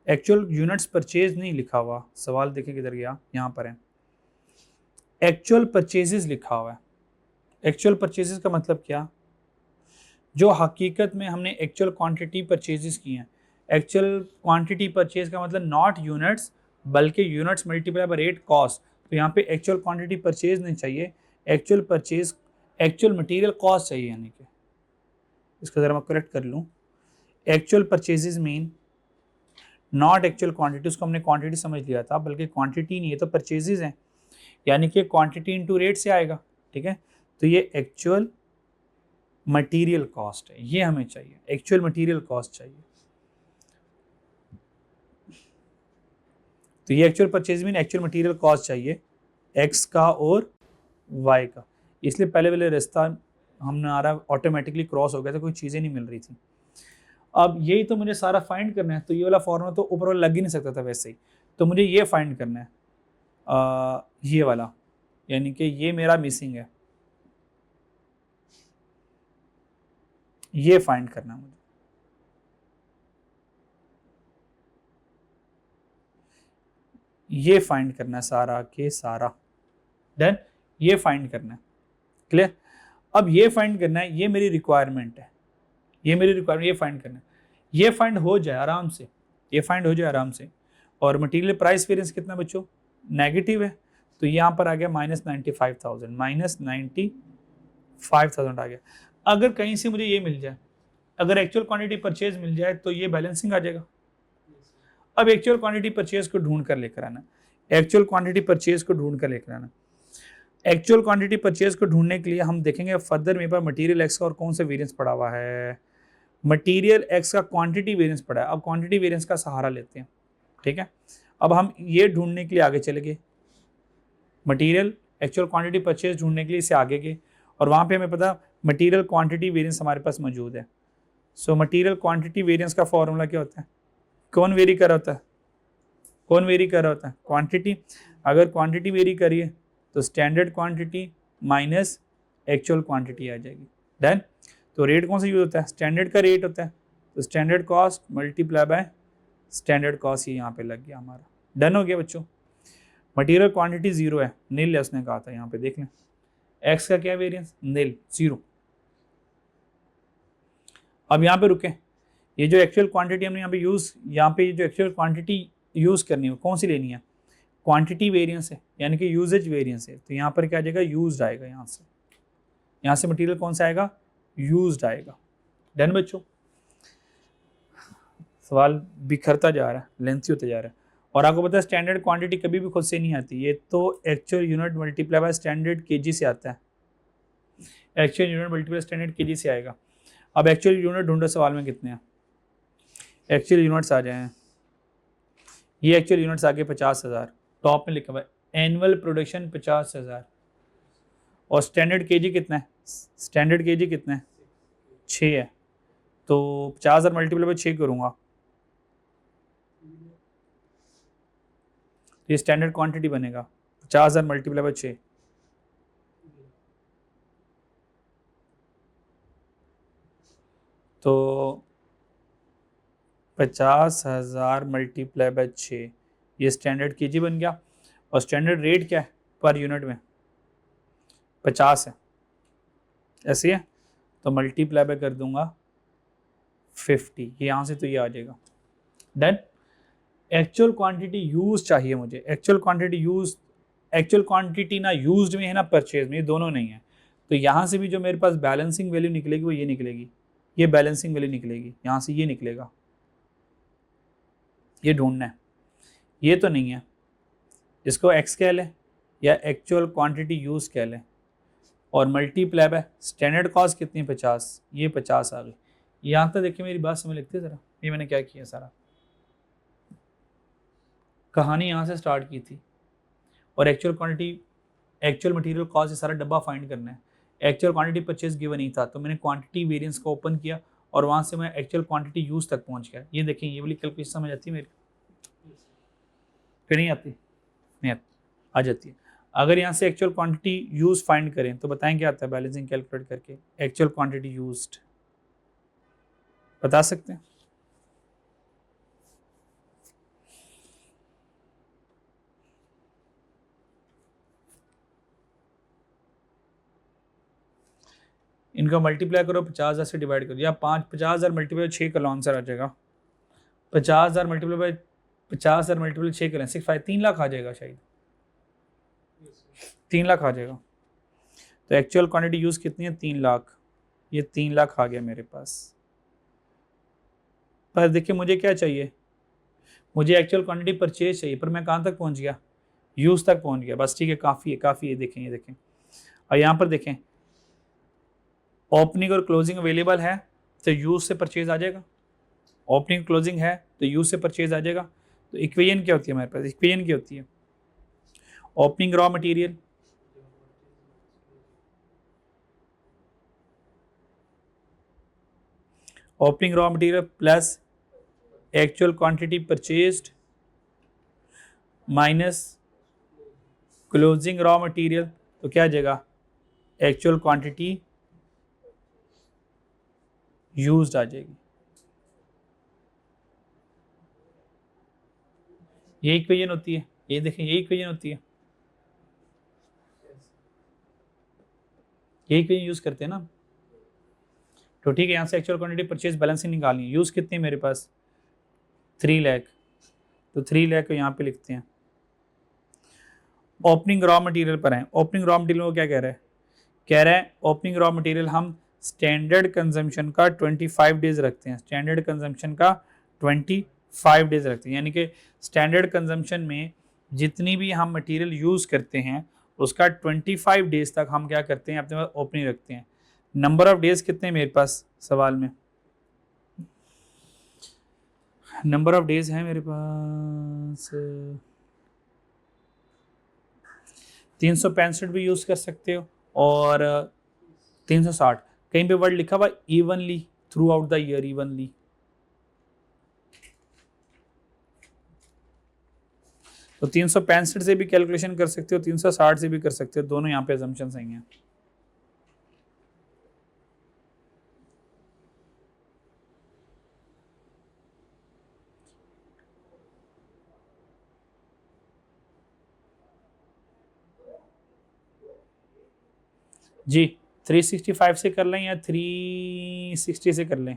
एक्चुअल यूनिट्स परचेज नहीं लिखा हुआ, सवाल देखिए किधर गया, यहाँ पर है, एक्चुअल परचेजेस लिखा हुआ है, एक्चुअल परचेजेस का मतलब क्या, जो हकीकत में हमने एक्चुअल क्वांटिटी परचेजेस की हैं, एक्चुअल क्वांटिटी परचेज का मतलब नॉट यूनिट्स बल्कि units multiply by rate cost, तो यहाँ पे एक्चुअल क्वांटिटी परचेज नहीं चाहिए, एक्चुअल मटेरियल कॉस्ट चाहिए, यानी कि इसको ज़रा मैं करेक्ट कर लूँ, actual purchases mean not actual quantity, उसको हमने क्वांटिटी समझ लिया था, बल्कि क्वांटिटी नहीं है तो परचेजेस हैं, यानी कि क्वांटिटी इनटू रेट से आएगा, ठीक है। तो ये एक्चुअल मटेरियल कॉस्ट है, ये हमें चाहिए, एक्चुअल मटेरियल कॉस्ट चाहिए, तो ये actual purchase mean actual material cost चाहिए एक्स का और वाई का, इसलिए पहले वाले रास्ता हमने आ रहा ऑटोमेटिकली क्रॉस हो गया था, कोई चीज़ें नहीं मिल रही थी। अब यही तो मुझे सारा फाइंड करना है, तो ये वाला फॉर्मूला तो ऊपर वाला लग ही नहीं सकता था वैसे ही, तो मुझे ये फाइंड करना है, ये वाला, यानी कि ये मेरा मिसिंग है, ये फाइंड करना है मुझे, ये फाइंड करना है सारा के सारा, डन, ये फाइंड करना है, क्लियर। अब ये फाइंड करना है, ये मेरी रिक्वायरमेंट है, ये फाइंड करना है, ये फाइंड हो जाए आराम से, और मटेरियल प्राइस वेरिएंस कितना बच्चों, नेगेटिव है, तो यहाँ पर आ गया -95,000, -95,000 आ गया। अगर कहीं से मुझे ये मिल जाए, अगर एक्चुअल क्वांटिटी परचेज मिल जाए तो ये बैलेंसिंग आ जाएगा। अब एक्चुअल क्वांटिटी परचेज को ढूंढ कर लेकर आना, एक्चुअल क्वांटिटी परचेज को ढूंढ कर लेकर आना। एक्चुअल क्वांटिटी परचेज को ढूंढने के लिए हम देखेंगे फर्दर मेरे पास मटेरियल एक्स का और कौन सा वेरिएंस पड़ा हुआ है, मटेरियल एक्स का क्वांटिटी वेरिएंस पड़ा है। अब क्वांटिटी वेरिएंस का सहारा लेते हैं, ठीक है। अब हम ये ढूंढने के लिए आगे चले गए, मटेरियल एक्चुअल क्वांटिटी परचेज ढूंढने के लिए इसे आगे गए, और वहाँ पे हमें पता मटेरियल क्वांटिटी वेरिएंस हमारे पास मौजूद है। सो मटेरियल क्वांटिटी वेरिएंस का फॉर्मूला क्या होता है, कौन वेरी कर रहा होता है, कौन वेरी कर रहा होता है, क्वांटिटी। अगर क्वांटिटी वेरी करिए तो standard quantity minus actual quantity आ जाएगी। डन। तो रेट कौन सा यूज होता है, स्टैंडर्ड का रेट होता है, तो standard cost multiply by standard cost ये यहाँ पे लग गया हमारा। डन हो गया बच्चों। मटेरियल क्वांटिटी 0 है, नील है उसने कहा था, यहाँ पे देख लें एक्स का क्या वेरिएंस, नील 0। अब यहाँ पे रुके, ये जो एक्चुअल क्वांटिटी हमने यहाँ पे जो एक्चुअल क्वांटिटी यूज करनी है कौन सी लेनी है, क्वांटिटी वेरिएंस है, यानी कि यूजेज वेरिएंस है। तो यहाँ पर क्या आ जाएगा, यूज्ड आएगा, यहाँ से मटेरियल कौन सा आएगा, यूज्ड आएगा। डन बच्चों। सवाल बिखरता जा रहा है, लेंथी होता जा रहा है। और आपको पता है स्टैंडर्ड क्वांटिटी कभी भी खुद से नहीं आती, ये तो actual unit multiply by standard KG से आता है, actual unit multiply standard KG से आएगा। अब एक्चुअल यूनिट ढूंढो सवाल में कितने हैं, एक्चुअल यूनिट्स आ जाए, ये एक्चुअल यूनिट्स आगे 50,000, टॉप में लिखा हुआ है एनुअल प्रोडक्शन 50,000, और स्टैंडर्ड केजी कितना है, स्टैंडर्ड केजी कितना है 6 है, तो 50,000 मल्टीप्लाई बाय 6 करूँगा, ये स्टैंडर्ड क्वांटिटी बनेगा 50,000 मल्टीप्लाई बाय 6। तो 50,000 मल्टीप्लाई बाय 6 ये स्टैंडर्ड केजी बन गया, और स्टैंडर्ड रेट क्या है पर यूनिट में 50 है, ऐसे है, तो मल्टीप्लाई बाय कर दूंगा 50, ये यहाँ से तो ये आ जाएगा। डन। एक्चुअल क्वांटिटी यूज चाहिए मुझे, actual quantity use, actual quantity ना यूज्ड में है ना परचेज में, ये दोनों नहीं है। तो यहाँ से भी जो मेरे पास बैलेंसिंग वैल्यू निकलेगी वो ये निकलेगी, ये बैलेंसिंग वैल्यू निकलेगी, यहाँ से ये निकलेगा, ये ढूंढना है, ये तो नहीं है, इसको एक्स कह लें या एक्चुअल क्वांटिटी यूज कह लें, और मल्टीप्लाई बाय स्टैंडर्ड कॉस्ट कितनी है 50, ये 50 आ गई। यहाँ तक देखिए मेरी बात समझ लगती है ज़रा, ये मैंने क्या किया, सारा कहानी यहाँ से स्टार्ट की थी, और actual quantity, actual material cost ये सारा डब्बा फाइंड करना है। एक्चुअल क्वांटिटी परचेज गिवन नहीं था, तो मैंने क्वांटिटी वेरिएंस को ओपन किया और वहाँ से मैं एक्चुअल क्वांटिटी यूज तक पहुँच गया। ये देखें, ये वाली कैलकुलेशन समझ आती है मेरी कि नहीं आती, नहीं आती, आ जाती है। अगर यहाँ से एक्चुअल क्वांटिटी यूज फाइंड करें तो बताएं क्या आता है, बैलेंसिंग कैलकुलेट करके एक्चुअल क्वांटिटी यूज्ड बता सकते हैं। इनका मल्टीप्लाई करो 50,000 से डिवाइड करो, या 50,000 मल्टीप्लाई 6 कर लो, आंसर आ जाएगा 50,000 मल्टीप्लाई बाय 50,000 मल्टीप्लाई 6 करें 6 5 3 लाख आ जाएगा, शायद 3 लाख आ जाएगा। तो एक्चुअल क्वांटिटी यूज कितनी है 3 लाख, ये 3 लाख आ गया मेरे पास। पर देखिए मुझे क्या चाहिए, मुझे एक्चुअल क्वांटिटी परचेज चाहिए, पर मैं कहाँ तक पहुँच गया, यूज तक पहुँच गया, बस ठीक है, काफ़ी है, काफ़ी है। देखें, ये देखें, और यहाँ पर देखें ओपनिंग और क्लोजिंग अवेलेबल है तो यूज से परचेज आ जाएगा, ओपनिंग क्लोजिंग है तो यूज से परचेज आ जाएगा। तो इक्वेशन क्या होती है हमारे पास, इक्वेशन क्या होती है, opening raw material opening raw material plus actual quantity purchased minus closing raw material, तो क्या आ जाएगा एक्चुअल क्वांटिटी यूज्ड आ जाएगी। ये इक्वेशन होती है, ये देखें, ये इक्वेशन होती है, ये इक्वेशन यूज करते हैं ना। तो ठीक है, यहाँ से एक्चुअल क्वांटिटी परचेज बैलेंसिंग निकालनी है, यूज कितनी है मेरे पास 3 लाख, तो 3 लाख को यहाँ पे लिखते हैं, ओपनिंग रॉ मटेरियल पर हैं। ओपनिंग रॉ मटेरियल को क्या कह रहा है, कह रहा है ओपनिंग रॉ मटेरियल हम स्टैंडर्ड कंजम्पशन का 25 डेज रखते हैं, स्टैंडर्ड कंजम्पशन का 25 डेज रखते हैं, यानी कि स्टैंडर्ड कंजम्पशन में जितनी भी हम मटेरियल यूज करते हैं उसका 25 डेज तक हम क्या करते हैं, अपने पास ओपनिंग रखते हैं। नंबर ऑफ डेज कितने हैं मेरे पास सवाल में, नंबर ऑफ डेज है मेरे पास 365 भी यूज कर सकते हो और 360, कहीं पे वर्ड लिखा हुआ evenly through out the year, evenly, तो 365 से भी कैलकुलेशन कर सकते हो, 360 से भी कर सकते हो, दोनों यहाँ पे असम्पशन सही हैं। जी 365 से कर लें या 360 से कर लें,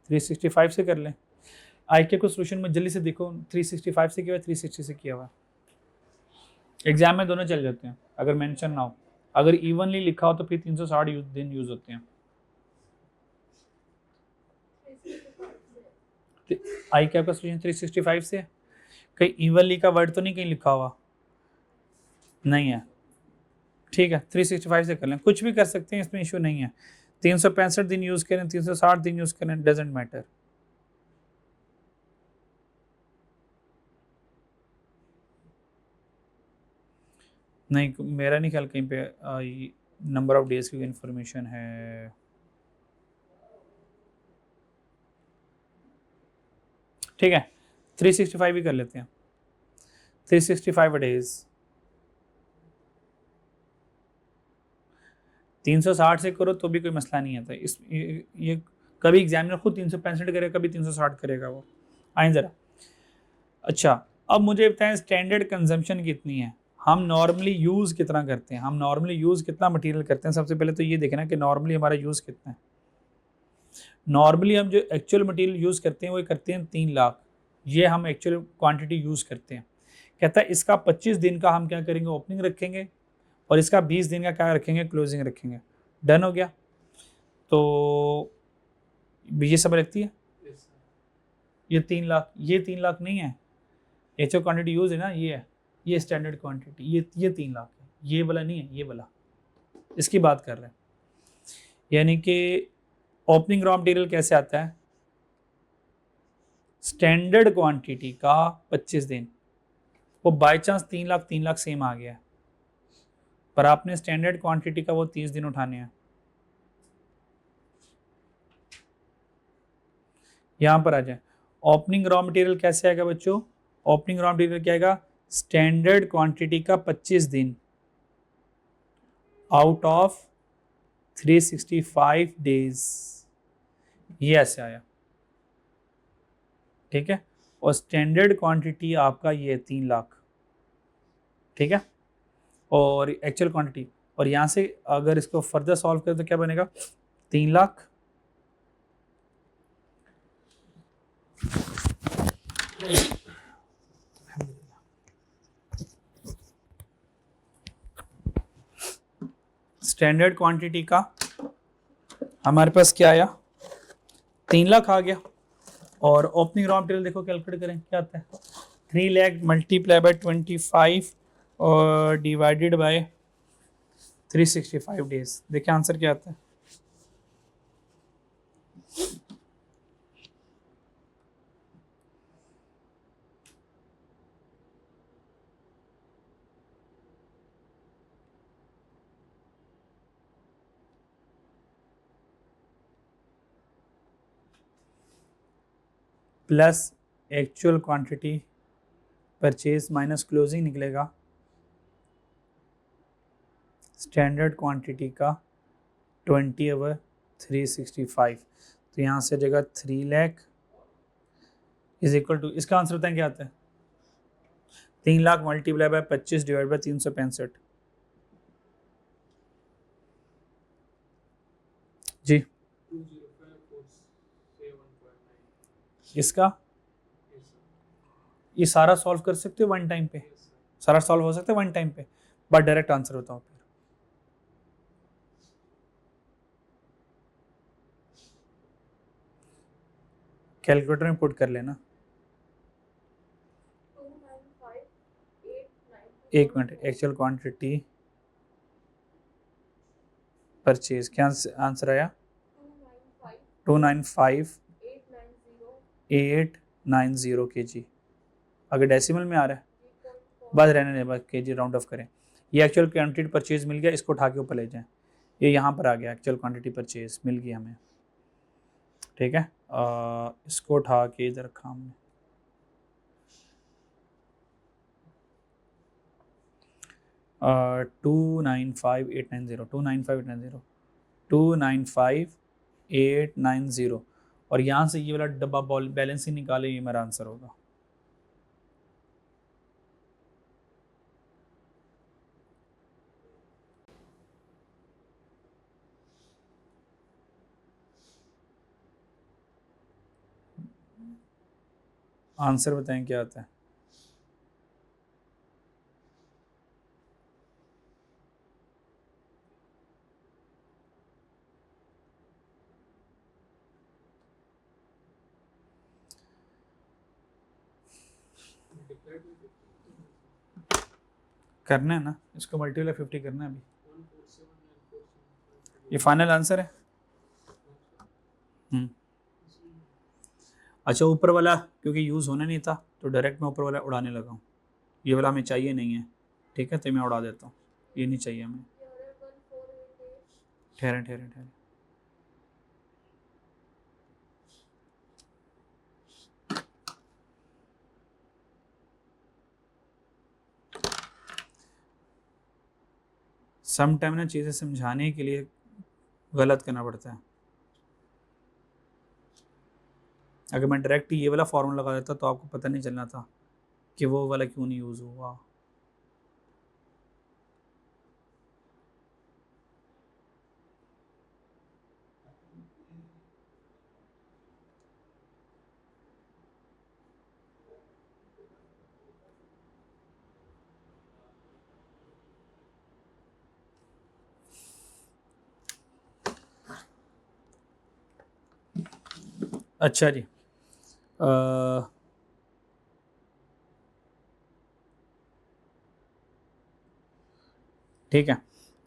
365 से कर लें। आई के को सोल्यूशन में जल्दी से देखो, 365 से किया हुआ, 360 से किया हुआ, एग्जाम में दोनों चल जाते हैं अगर मेंशन ना हो। अगर इवनली लिखा हो तो फिर 360 दिन यूज होते हैं। आई कैप का सोल्यूशन 365 से, कहीं इवनली का वर्ड तो नहीं कहीं लिखा हुआ, नहीं है, ठीक है 365 से कर लें, कुछ भी कर सकते हैं, इसमें इशू नहीं है। 365 दिन यूज करें, 360 दिन यूज करें, डजेंट मैटर। नहीं मेरा नहीं ख्याल कहीं पे नंबर ऑफ डेज की इंफॉर्मेशन है। ठीक है 365 भी कर लेते हैं, 365 डेज, 360 से करो तो भी कोई मसला नहीं आता। इस ये कभी एग्जामिनर खुद 365 करेगा, कभी 360 करेगा वो। आए ज़रा, अच्छा अब मुझे बताएं स्टैंडर्ड कंजम्पशन कितनी है, हम नॉर्मली यूज़ कितना करते हैं, हम नॉर्मली यूज़ कितना मटेरियल करते हैं। सबसे पहले तो ये देखना कि नॉर्मली हमारा यूज़ कितना है। नॉर्मली हम जो एक्चुअल मटेरियल यूज़ करते हैं वो करते हैं 3 लाख, ये हम एक्चुअल क्वांटिटी यूज़ करते हैं। कहता है इसका 25 दिन का हम क्या करेंगे, ओपनिंग रखेंगे, और इसका 20 दिन का क्या रखेंगे, क्लोजिंग रखेंगे। डन हो गया, तो ये सब रखती है। ये 3 लाख, ये 3 लाख नहीं है, एक्चुअल क्वांटिटी यूज है ना, ये है, ये स्टैंडर्ड क्वांटिटी, ये 3 लाख है, ये वाला नहीं है, ये वाला, इसकी बात कर रहे हैं। यानी कि ओपनिंग रॉ मटेरियल कैसे आता है, स्टैंडर्ड क्वांटिटी का 25 दिन, वो बाय चांस 3 लाख सेम आ गया, पर आपने स्टैंडर्ड क्वांटिटी का वो 30 दिन उठाने हैं। यहां पर आ जाए, ओपनिंग रॉ मटेरियल कैसे आएगा बच्चों, ओपनिंग रॉ मटेरियल क्या आएगा, स्टैंडर्ड क्वांटिटी का 25 दिन आउट ऑफ 365 डेज, ये ऐसे आया। ठीक है, और स्टैंडर्ड क्वांटिटी आपका ये 3 लाख, ठीक है, और एक्चुअल क्वांटिटी, और यहां से अगर इसको फर्दर सॉल्व करें तो क्या बनेगा, 3 लाख स्टैंडर्ड क्वांटिटी का हमारे पास क्या आया, 3 लाख आ गया, और ओपनिंग रॉ मटेरियल देखो कैलकुलेट करें क्या आता है, 3 लाख मल्टीप्लाई बाय 25 और डिवाइडेड बाय 365 डेज, देखिए आंसर क्या आता है। Plus actual quantity purchase minus closing निकलेगा, स्टैंडर्ड क्वांटिटी का 20/365, तो यहाँ से जगह 3 लाख इज इक्वल टू, इसका आंसर बताएं क्या आता है, 3 lakh multiply by 25 divide by 365। जी इसका ये सारा सॉल्व कर सकते हो वन टाइम पे, सारा सॉल्व हो सकता है वन टाइम पे, बट डायरेक्ट आंसर बताओ फिर। कैलकुलेटर में पुट कर लेना। 1 मिनट, एक्चुअल क्वांटिटी परचेज, क्या आंसर आया? 295,890 kg। अगर डेसिमल में आ रहा है बस रहने दें, बस kg राउंड ऑफ करें। ये एक्चुअल क्वांटिटी परचेज मिल गया, इसको उठा के ऊपर ले जाएं। ये यहाँ पर आ गया, एक्चुअल क्वांटिटी परचेज मिल गई हमें, ठीक है। इसको उठा के इधर रखा हमने। uh, 295,890, 295,890 और यहाँ से ये वाला डब्बा बैलेंस ही निकाले, ये मेरा आंसर होगा। आंसर बताएं क्या आता है। करना है ना, इसको मल्टीप्लाई 50 करना है अभी। ये फाइनल आंसर है। अच्छा, ऊपर वाला क्योंकि यूज़ होना नहीं था तो डायरेक्ट मैं ऊपर वाला उड़ाने लगा हूँ। ये वाला हमें चाहिए नहीं है, ठीक है, तो मैं उड़ा देता हूँ। ये नहीं चाहिए हमें। ठहरे ठहरे ठहरे, सम टाइम ना चीज़ें समझाने के लिए गलत करना पड़ता है। अगर मैं डायरेक्ट ये वाला फॉर्मूला लगा देता तो आपको पता नहीं चलना था कि वो वाला क्यों नहीं यूज़ हुआ। अच्छा जी, ठीक है,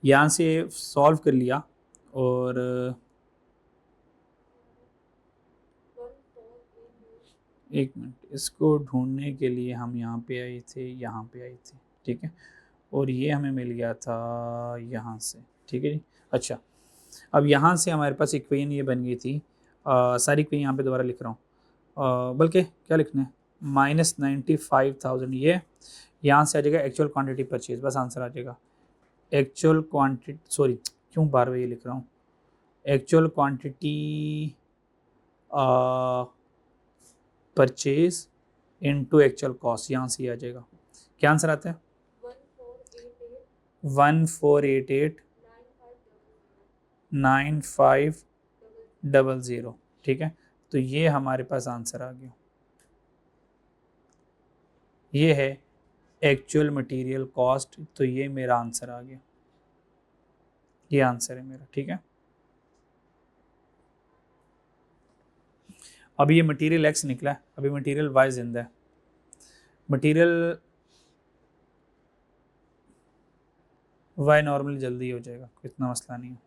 यहाँ से सॉल्व कर लिया और एक मिनट, इसको ढूंढने के लिए हम यहाँ पे आए थे, यहाँ पे आए थे, ठीक है, और ये हमें मिल गया था यहाँ से, ठीक है जी। अच्छा, अब यहाँ से हमारे पास इक्वेशन ये बन गई थी। सारी इक्वेशन यहाँ पे दोबारा लिख रहा हूँ, बल्कि क्या लिखना है, -95,000 ये यहाँ से आ जाएगा एक्चुअल क्वांटिटी परचेज, बस आंसर आ जाएगा एक्चुअल क्वांटिटी, सॉरी क्यों बार बार ये लिख रहा हूँ, actual quantity purchase into actual cost, यहाँ से आ जाएगा। क्या आंसर आता है? 1488,9500, ठीक है, तो ये हमारे पास आंसर आ गया। ये है एक्चुअल मटेरियल कॉस्ट, तो ये मेरा आंसर आ गया, ये आंसर है मेरा, ठीक है। अभी ये मटेरियल एक्स निकला है, अभी मटेरियल वाई जिंदा है। मटेरियल वाई नॉर्मली जल्दी हो जाएगा, इतना मसला नहीं है।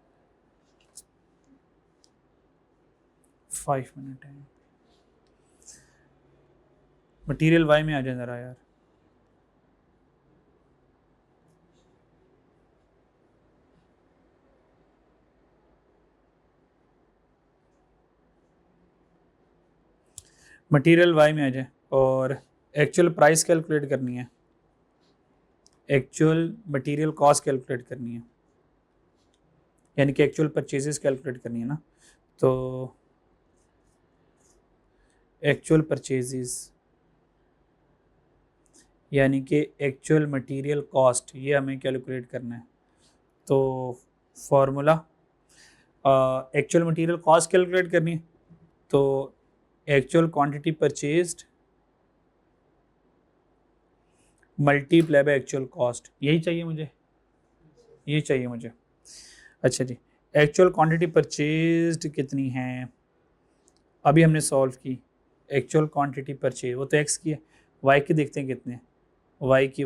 5 मिनट है। मटेरियल वाई में आ जाए ज़रा यार। मटेरियल वाई में आ जाए और एक्चुअल प्राइस कैलकुलेट करनी है, एक्चुअल मटेरियल कॉस्ट कैलकुलेट करनी है, यानी कि एक्चुअल परचेजेस कैलकुलेट करनी है ना। तो एक्चुअल परचेजेस यानी कि एक्चुअल मटेरियल कॉस्ट, ये हमें कैलकुलेट करना है। तो formula, actual material cost calculate करनी है तो actual quantity purchased multiply by actual cost, यही चाहिए मुझे, ये चाहिए मुझे। अच्छा जी, एक्चुअल क्वांटिटी परचेज्ड कितनी है, अभी हमने सॉल्व की। एक्चुअल क्वांटिटी परचेज वो तो एक्स की है, वाई की देखते हैं कितने, वाई की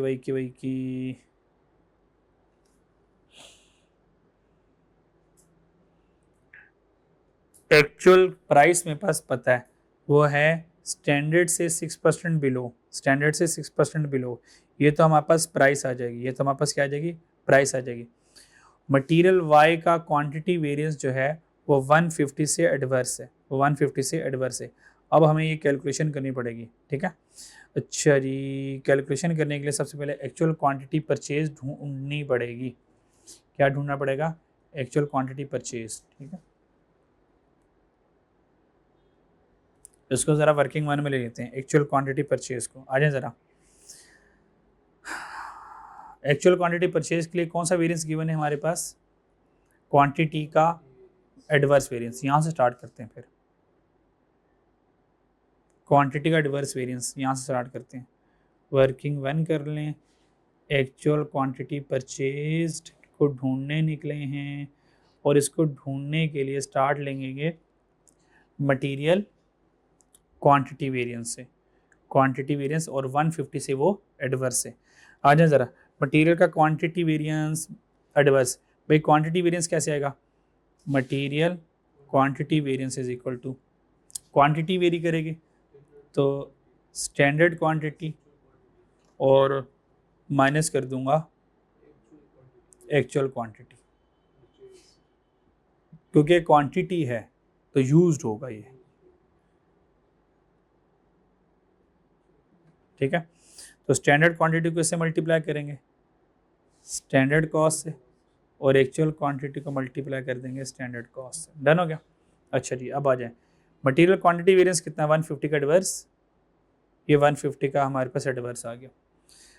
एक्चुअल प्राइस मेरे पास पता है, वो है स्टैंडर्ड से 6% बिलो, स्टैंडर्ड से 6% बिलो। ये तो हमारे पास प्राइस आ जाएगी, ये तो हमारे पास क्या आ जाएगी, प्राइस आ जाएगी। मटेरियल वाई का क्वांटिटी वेरिएंस जो है वो 150 से एडवर्स है, वो 150 से एडवर्स है। अब हमें ये कैलकुलेशन करनी पड़ेगी, ठीक है। अच्छा जी, कैलकुलेशन करने के लिए सबसे पहले एक्चुअल क्वांटिटी परचेज ढूंढनी पड़ेगी। क्या ढूंढना पड़ेगा, एक्चुअल क्वांटिटी परचेज, ठीक है। इसको ज़रा वर्किंग वन में ले लेते हैं, एक्चुअल क्वांटिटी परचेज को। आ जाए ज़रा, एक्चुअल क्वांटिटी परचेज के लिए कौन सा वेरिएंस गिवन है हमारे पास, क्वांटिटी का एडवर्स वेरिएंस। यहाँ से स्टार्ट करते हैं, फिर क्वांटिटी का एडवर्स वेरिएंस यहाँ से स्टार्ट करते हैं। वर्किंग वन कर लें, एक्चुअल क्वांटिटी परचेज्ड को ढूंढने निकले हैं, और इसको ढूंढने के लिए स्टार्ट लेंगे मटेरियल क्वांटिटी वेरिएंस से, क्वांटिटी वेरिएंस, और 150 से वो एडवर्स है। आ जाए ज़रा, मटेरियल का क्वांटिटी वेरिएंस एडवर्स, भाई क्वांटिटी वेरिएंस कैसे आएगा, material quantity variance is equal to, quantity vary करेगी तो स्टैंडर्ड क्वांटिटी, और माइनस कर दूंगा एक्चुअल क्वांटिटी, क्योंकि क्वांटिटी है तो यूज्ड होगा ये, ठीक है। तो स्टैंडर्ड क्वांटिटी को इससे मल्टीप्लाई करेंगे स्टैंडर्ड कॉस्ट से, और एक्चुअल क्वांटिटी को मल्टीप्लाई कर देंगे स्टैंडर्ड कॉस्ट से। डन हो गया। अच्छा जी, अब आ जाए, मटेरियल क्वांटिटी वेरिएंस कितना, 150 का एडवर्स, ये 150 का हमारे पास एडवर्स आ गया।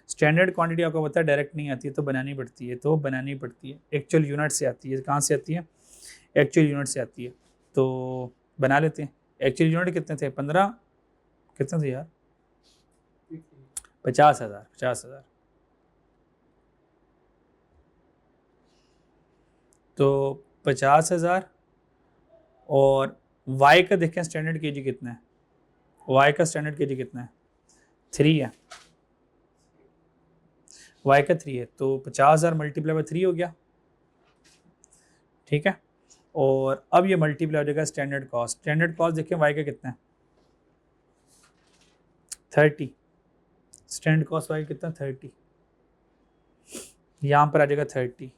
स्टैंडर्ड क्वांटिटी आपको पता है डायरेक्ट नहीं आती है, तो बनानी पड़ती है, तो बनानी पड़ती है, एक्चुअल यूनिट से आती है। कहाँ से आती है, एक्चुअल यूनिट से आती है, तो बना लेते हैं। एक्चुअल यूनिट कितने थे, 15, कितने थे यार, 50,000, 50,000। तो 50,000, और वाई का देखें स्टैंडर्ड केजी कितना है, वाई का स्टैंडर्ड केजी कितना है, 3 है, वाई का 3 है, तो 50,000 मल्टीप्लाई बाय 3 हो गया, ठीक है। और अब ये मल्टीप्लाई हो जाएगा स्टैंडर्ड कॉस्ट, स्टैंडर्ड कॉस्ट देखें वाई का कितना है, 30, स्टैंडर्ड कॉस्ट वाई कितना, 30, यहाँ पर आ जाएगा 30।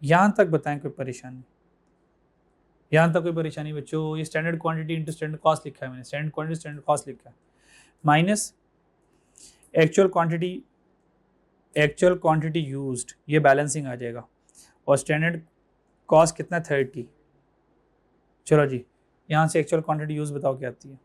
यहाँ तक बताएं कोई परेशानी, यहाँ तक कोई परेशानी बच्चों, ये standard quantity into standard cost लिखा है मैंने, स्टैंडर्ड क्वांटिटी स्टैंडर्ड कॉस्ट लिखा है, minus actual quantity, actual quantity used, ये बैलेंसिंग आ जाएगा, और स्टैंडर्ड कॉस्ट कितना, 30। चलो जी, यहाँ से एक्चुअल क्वांटिटी यूज बताओ क्या आती है,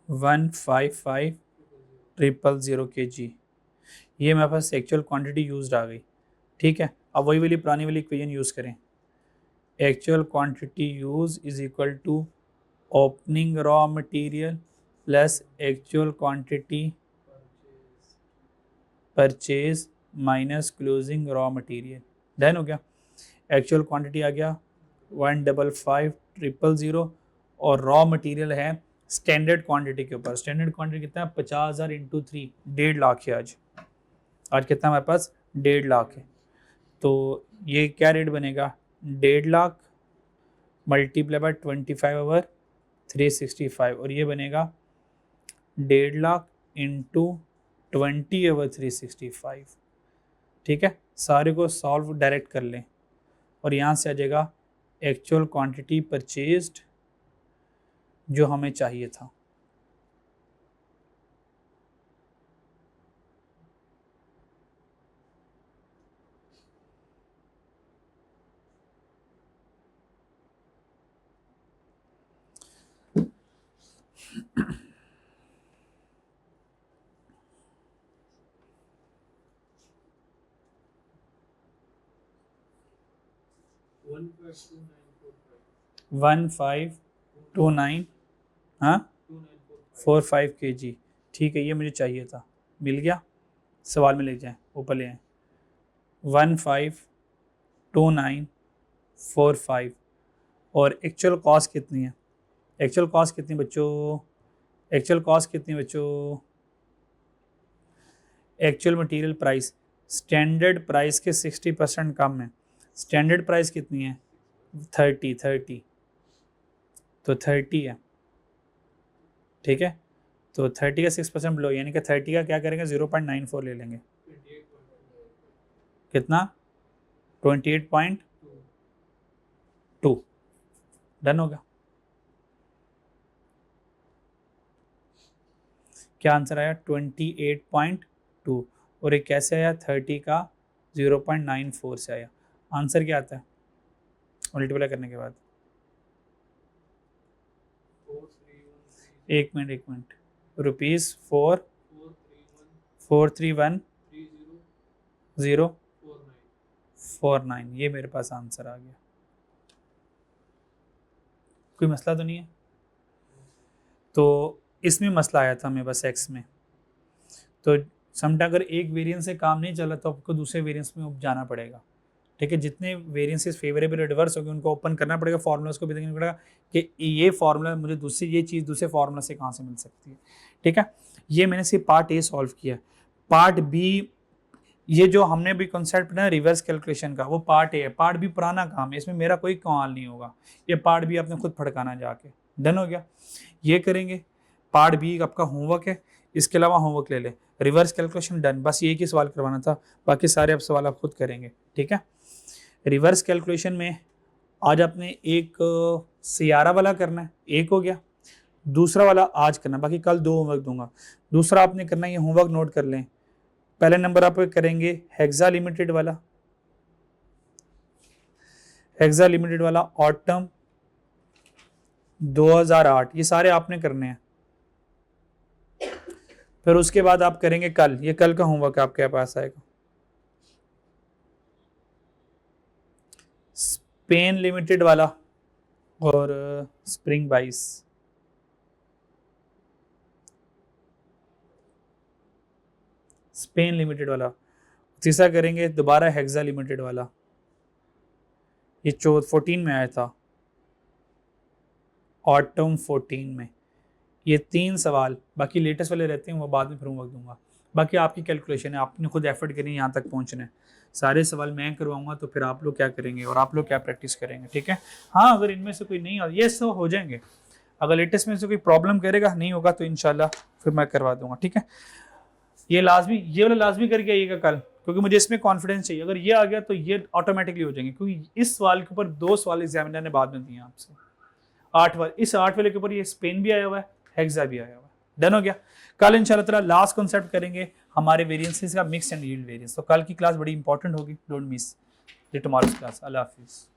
one five five triple zero K G, ये मेरे पास एक्चुअल क्वांटिटी यूज्ड आ गई, ठीक है। अब वही वाली पुरानी वाली इक्वेशन यूज़ करें, actual quantity use is equal to opening raw material plus actual quantity purchase minus closing raw material. Done हो गया। एक्चुअल क्वांटिटी आ गया 155,500, और रॉ मटेरियल है स्टैंडर्ड क्वांटिटी के ऊपर। स्टैंडर्ड क्वांटिटी कितना है, 50,000 इंटू 3, 1.5 लाख है आज, आज कितना हमारे पास, 1.5 लाख है। तो ये क्या रेट बनेगा, 1.5 लाख मल्टीप्लाई बाय 25/365, और ये बनेगा 1.5 लाख इंटू 20/365, ठीक है। सारे को सॉल्व डायरेक्ट कर लें, और यहाँ से आ जाएगा एक्चुअल क्वांटिटी परचेज्ड जो हमें चाहिए था। 1529 हाँ 45 kg। ठीक है, ये मुझे चाहिए था, मिल गया। सवाल में ले जाएं, ऊपर ले आए। 152945 और एक्चुअल कॉस्ट कितनी है? एक्चुअल कॉस्ट कितनी बच्चों? एक्चुअल कॉस्ट कितनी बच्चों? Actual material price standard price के 60% कम है। स्टैंडर्ड प्राइस कितनी है? 30 तो 30 है, ठीक है। तो 30 का 6% बिलो, यानी कि 30 का क्या करेंगे? 0.94 ले लेंगे। कितना? 28.2। डन होगा। क्या आंसर आया? 28.2। और एक कैसे आया? 30 का 0.94 से आया। आंसर क्या आता है मल्टीप्लाई करने के बाद? एक मिनट ₹431,049 ये मेरे पास आंसर आ गया। कोई मसला तो नहीं है? तो इसमें मसला आया था हमें बस एक्स में। तो समटाइम अगर एक वेरिएंस से काम नहीं चला तो आपको दूसरे वेरिएंस में जाना पड़ेगा, ठीक है। जितने वेरिएंसेस फेवरेबल रिवर्स होगी उनको ओपन करना पड़ेगा, फार्मूलास को भी देखना पड़ेगा कि ये फार्मूला मुझे दूसरी ये चीज़ दूसरे फार्मूला से कहाँ से मिल सकती है, ठीक है। ये मैंने सिर्फ पार्ट ए सॉल्व किया। पार्ट बी, ये जो हमने भी कॉन्सेप्ट पढ़ा रिवर्स कैलकुलेशन का, वो पार्ट ए है। पार्ट बी पुराना काम है, इसमें मेरा कोई कमाल नहीं होगा। ये पार्ट बी आपने खुद फड़काना जाके। डन हो गया, ये करेंगे। पार्ट बी आपका होमवर्क है, इसके अलावा होमवर्क ले ले। रिवर्स कैलकुलेशन डन, बस ये ही सवाल करवाना था, बाकी सारे अब सवाल आप खुद करेंगे, ठीक है। रिवर्स कैलकुलेशन में आज आपने एक सियारा वाला करना है, एक हो गया। दूसरा वाला आज करना, बाकी कल 2 होमवर्क दूंगा। दूसरा आपने करना है, ये होमवर्क नोट कर लें। पहले नंबर आप करेंगे हेक्सा लिमिटेड वाला, हेक्सा लिमिटेड वाला ऑटम 2008, ये सारे आपने करने हैं। फिर उसके बाद आप करेंगे कल, ये कल का होमवर्क आपके पास आएगा, स्पेन लिमिटेड वाला और स्प्रिंग बाइस। स्पेन लिमिटेड वाला। तीसरा करेंगे दोबारा हेक्सा लिमिटेड वाला, ये 14 में आया था, ऑटम 14 में। ये 3 सवाल, बाकी लेटेस्ट वाले रहते हैं वो बाद में फिर होमवर्क दूंगा। बाकी आपकी कैलकुलेशन है, आपने खुद एफर्ट करनी है यहाँ तक पहुँचना है। सारे सवाल मैं करवाऊंगा तो फिर आप लोग क्या करेंगे और आप लोग क्या प्रैक्टिस करेंगे, ठीक है। हाँ, अगर इनमें से कोई नहीं आ, ये सब हो जाएंगे। अगर लेटेस्ट में से कोई प्रॉब्लम करेगा, नहीं होगा तो इंशाल्लाह फिर मैं करवा दूंगा, ठीक है। ये लाजमी, ये वाला लाजमी करके आइएगा कल, क्योंकि मुझे इसमें कॉन्फिडेंस चाहिए। अगर ये आ गया तो ये ऑटोमेटिकली हो जाएंगे, क्योंकि इस सवाल के ऊपर 2 सवाल एग्जामिनर ने बाद में दिए आपसे। 8 वाले, इस 8 वाले के ऊपर ये स्पेन भी आया हुआ है, हेक्सा भी आया हुआ है। डन हो गया। कल इंशाल्लाह ताला लास्ट कॉन्सेप्ट करेंगे हमारे वेरिएंसेस का, मिक्स एंड यील्ड वेरिएंस। तो कल की क्लास बड़ी इंपॉर्टेंट होगी, डोंट मिस ये टुमारोज क्लास। अल्लाह हाफिज़।